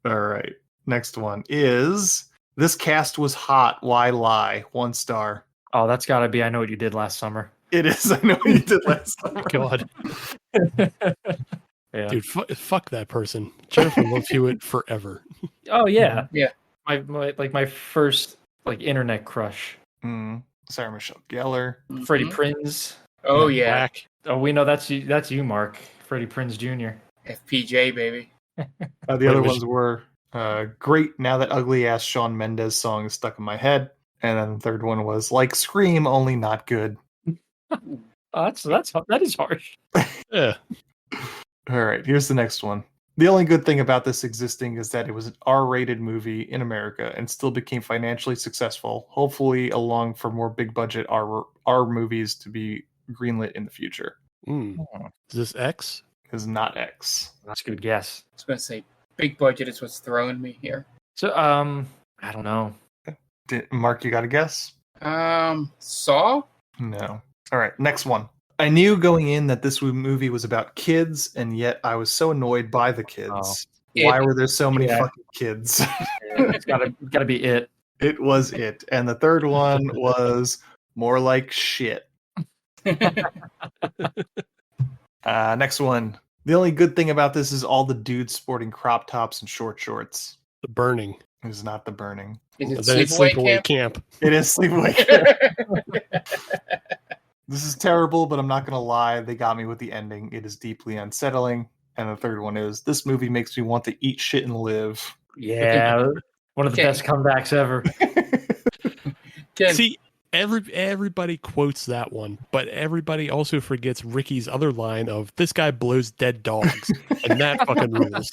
All right. Next one is This Cast Was Hot. Why Lie? 1 star. Oh, that's got to be I Know What You Did Last Summer. It is I Know What You Did Last Summer. God. Yeah. Dude, fuck that person. Jennifer Love Hewitt forever. Oh yeah. Yeah. My first internet crush. Sarah Michelle Gellar. Freddie Prinze. Oh yeah. Black. Oh, we know that's you, Mark. Freddie Prinze Jr. FPJ baby. The other ones were great. Now that ugly ass Shawn Mendes song is stuck in my head. And then the third one was like Scream, only not good. That is harsh. Yeah. All right, here's the next one. The only good thing about this existing is that it was an R-rated movie in America and still became financially successful, hopefully along for more big-budget R movies to be greenlit in the future. Is this X? It is not X. That's a good guess. I was going to say big budget is what's throwing me here. So, I don't know. Mark, you got a guess? Saw? No. All right, next one. I knew going in that this movie was about kids, and yet I was so annoyed by the kids. Why were there so many fucking kids? It's gotta be it. It was it. And the third one was More Like Shit. Next one. The only good thing about this is all the dudes sporting crop tops and short shorts. The Burning. It is not The Burning. Is it Sleepaway Camp? It is Sleepaway Camp. This is terrible, but I'm not going to lie. They got me with the ending. It is deeply unsettling. And the third one is, this movie makes me want to eat shit and live. Yeah, one of the best comebacks ever. See, everybody quotes that one, but everybody also forgets Ricky's other line of, this guy blows dead dogs. And that fucking rules.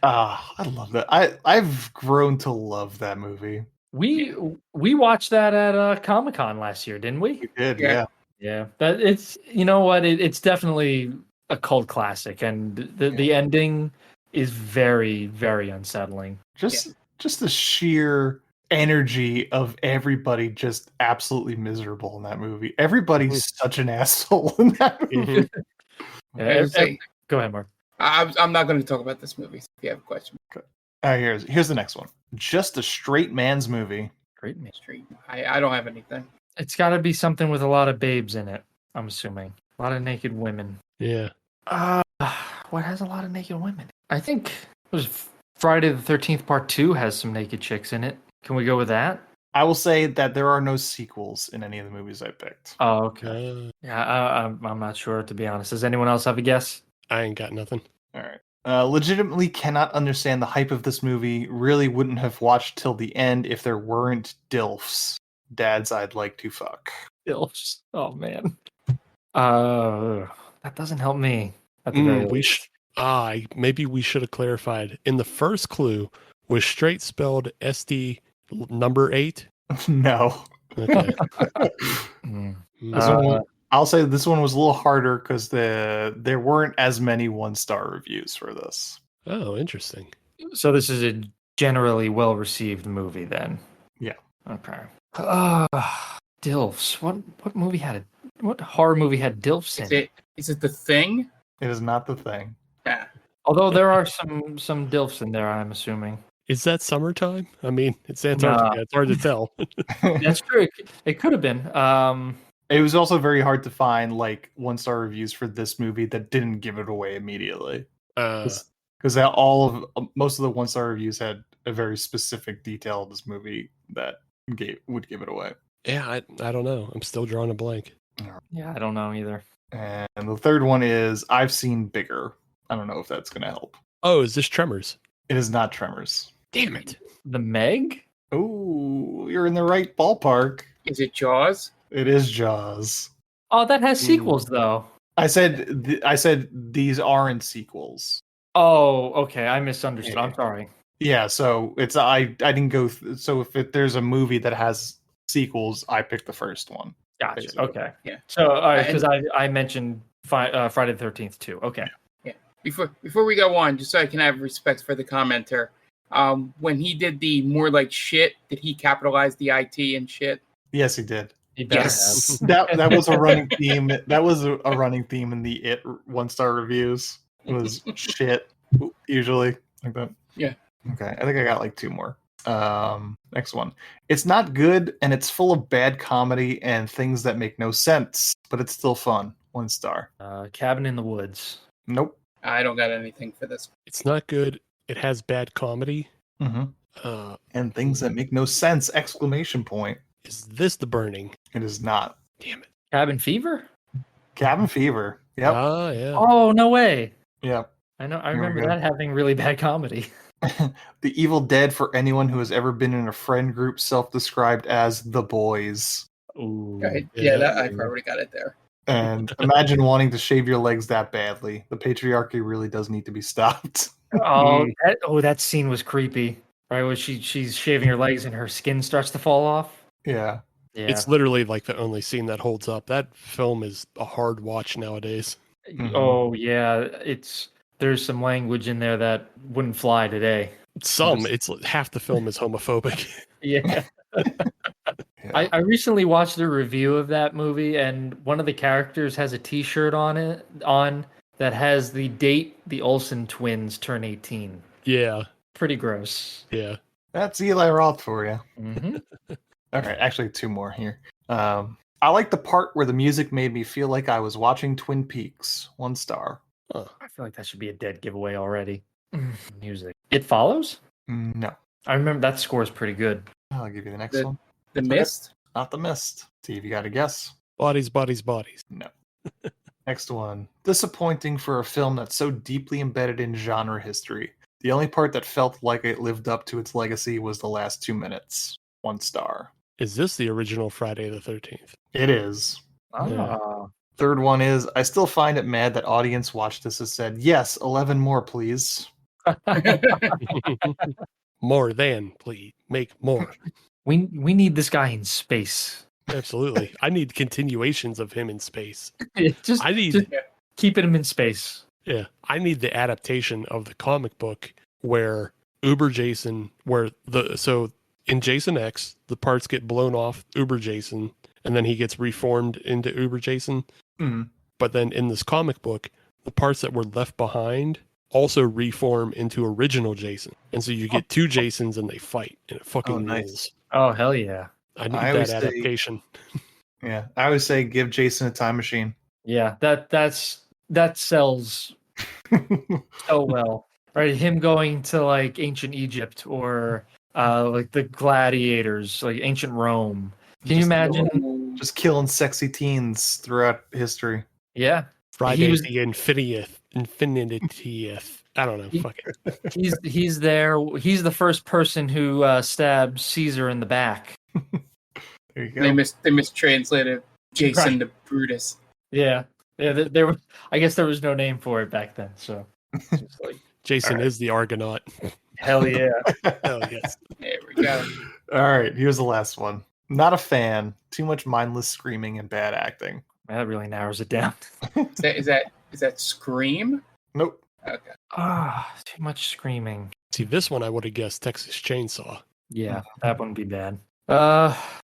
I love that. I've grown to love that movie. We watched that at Comic-Con last year, didn't we? We did, yeah. Yeah, that it's you know what it's definitely a cult classic, and the ending is very very unsettling. Just the sheer energy of everybody just absolutely miserable in that movie. Everybody's such an asshole in that movie. Go ahead, Mark. I'm not going to talk about this movie. So if you have a question, here's the next one. Just a straight man's movie. Straight man. I don't have anything. It's got to be something with a lot of babes in it. I'm assuming a lot of naked women. Yeah. What has a lot of naked women? I think it was Friday the 13th Part 2 has some naked chicks in it. Can we go with that? I will say that there are no sequels in any of the movies I picked. Oh, okay. I'm not sure, to be honest. Does anyone else have a guess? I ain't got nothing. All right. Legitimately cannot understand the hype of this movie. Really wouldn't have watched till the end if there weren't DILFs. Dads I'd like to fuck. DILFs. Oh, man. That doesn't help me. At the very least. Maybe we should have clarified. In the first clue, was straight spelled SD number 8? No. Okay. I'll say this one was a little harder because there weren't as many 1-star reviews for this. Oh, interesting. So this is a generally well-received movie then? Yeah. Okay. DILFs. What horror movie had DILFs in it? Is it The Thing? It is not The Thing. Yeah. Although there are some DILFs in there, I'm assuming. Is that summertime? I mean, it's Antarctica. It's hard to tell. That's true. It could have been. It was also very hard to find 1-star reviews for this movie that didn't give it away immediately. Because most of the 1-star reviews had a very specific detail of this movie that would give it away. Yeah, I don't know. I'm still drawing a blank. Yeah, I don't know either. And the third one is I've Seen Bigger. I don't know if that's going to help. Oh, is this Tremors? It is not Tremors. Damn it. The Meg? Oh, you're in the right ballpark. Is it Jaws? It is Jaws. Oh, that has sequels, though. I said these aren't sequels. Oh, okay. I misunderstood. I'm sorry. Yeah, so it's I didn't go. So if there's a movie that has sequels, I picked the first one. Gotcha. Basically. Okay. Yeah. So because I mentioned Friday the 13th too. Okay. Yeah. Before we go on, just so I can have respect for the commenter, when he did the more like shit, did he capitalize the IT and shit? Yes, he did. Yes. that was a running theme. That was a running theme in the It 1-star reviews. It was shit usually like that. Yeah. Okay, I think I got 2 more. Next one. It's not good and it's full of bad comedy and things that make no sense, but it's still fun. 1 star. Cabin in the Woods. Nope. I don't got anything for this. It's not good. It has bad comedy. Mm-hmm. And things that make no sense! Exclamation point. Is this The Burning? It is not. Damn it. Cabin Fever? Cabin Fever. Yep. Ah, yeah. Oh, no way. Yep. I know. I remember that having really bad comedy. The Evil Dead for anyone who has ever been in a friend group self-described as the boys. Ooh. Right. Yeah, I probably got it there. And imagine wanting to shave your legs that badly. The patriarchy really does need to be stopped. That scene was creepy. Right, when she's shaving her legs and her skin starts to fall off. Yeah. It's literally the only scene that holds up. That film is a hard watch nowadays. Oh yeah, there's some language in there that wouldn't fly today. It's half the film is homophobic. Yeah. I recently watched a review of that movie, and one of the characters has a T-shirt on that has the date the Olsen twins turn 18. Yeah. Pretty gross. Yeah. That's Eli Roth for you. Mm-hmm. Okay, actually 2 more here. I like the part where the music made me feel like I was watching Twin Peaks. 1 star. I feel like that should be a dead giveaway already. Music. It Follows? No. I remember that score is pretty good. I'll give you the next one. The Mist? Not The Mist. See if you got a guess. Bodies, bodies, bodies. No. Next one. Disappointing for a film that's so deeply embedded in genre history. The only part that felt like it lived up to its legacy was the last 2 minutes. 1 star. Is this the original Friday the 13th? It is. Ah. Third one is, I still find it mad that audience watched this and said, yes, 11 more, please. More than, please. Make more. We need this guy in space. Absolutely. I need continuations of him in space. just keeping him in space. Yeah. I need the adaptation of the comic book where Uber Jason, so in Jason X, the parts get blown off Uber Jason, and then he gets reformed into Uber Jason. Mm-hmm. But then in this comic book, the parts that were left behind also reform into original Jason. And so you get two Jasons and they fight, and it fucking rules. Oh, hell yeah. I need that adaptation. Yeah. I always say give Jason a time machine. Yeah, that sells so well. Right? Him going to like ancient Egypt or like the gladiators, like ancient Rome. Can you imagine? Just killing sexy teens throughout history. Yeah. Friday the Infinitieth. I don't know. Fuck it. He's there. He's the first person who stabbed Caesar in the back. There you go. They mistranslated Jason to Brutus. Yeah. There was. I guess there was no name for it back then. So, just like, Jason is the Argonaut. Hell yeah. Hell yes. There we go. All right, here's the last one. Not a fan. Too much mindless screaming and bad acting. That really narrows it down. Is that Scream? Nope. Okay. Too much screaming. See, this one I would have guessed Texas Chainsaw. Yeah, that wouldn't be bad.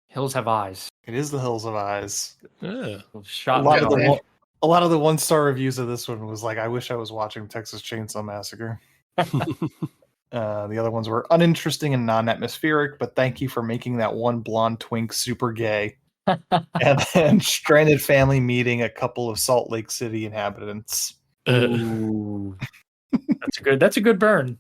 Hills Have Eyes. It is The Hills Have Eyes. Yeah. Shot a lot of the 1-star reviews of this one was like, I wish I was watching Texas Chainsaw Massacre. The other ones were uninteresting and non-atmospheric, but thank you for making that one blonde twink super gay. And then Stranded Family meeting a couple of Salt Lake City inhabitants. Ooh. That's a good burn.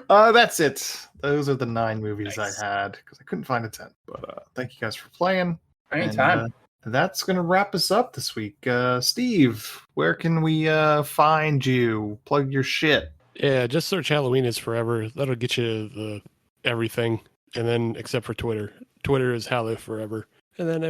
That's it. Those are the 9 movies I had because I couldn't find a 10. But thank you guys for playing. Anytime. And, that's going to wrap us up this week. Steve, where can we find you? Plug your shit. Yeah, just search Halloween is Forever. That'll get you everything. And then, except for Twitter. Twitter is Hallow Forever. And then,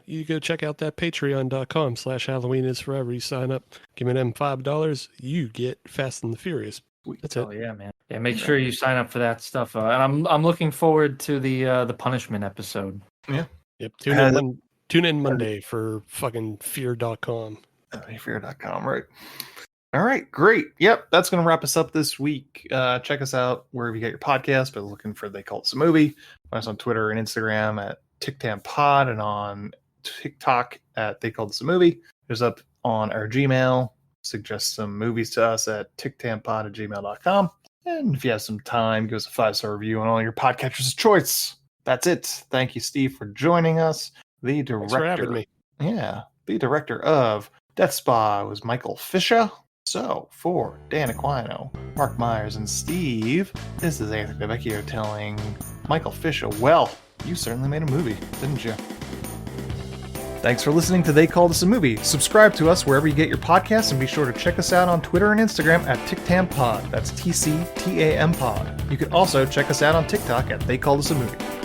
you go check out that patreon.com/Halloween is Forever. You sign up, give me them $5, you get Fast and the Furious. That's it. Oh yeah, man. Yeah, make sure you sign up for that stuff. And I'm looking forward to the punishment episode. Yeah. Yep. Tune in Monday for fucking fear.com. Fear.com, right. All right, great. Yep, that's going to wrap us up this week. Check us out wherever you get your podcast by looking for They Call This a Movie. Find us on Twitter and Instagram at TicTamPod and on TikTok at They Call This a Movie. There's up on our Gmail. Suggest some movies to us at TicTamPod@gmail.com. And if you have some time, give us a 5-star review on all your podcatchers of choice. That's it. Thank you, Steve, for joining us. The director, Thanks for having me. Yeah, the director of Death Spa was Michael Fisher. So, for Dan Aquino, Mark Myers, and Steve, this is Anthony Vecchio telling Michael Fisher, well, you certainly made a movie, didn't you? Thanks for listening to They Call This a Movie. Subscribe to us wherever you get your podcasts, and be sure to check us out on Twitter and Instagram at TicTamPod. That's TCTAM Pod. You can also check us out on TikTok at They Call This a Movie.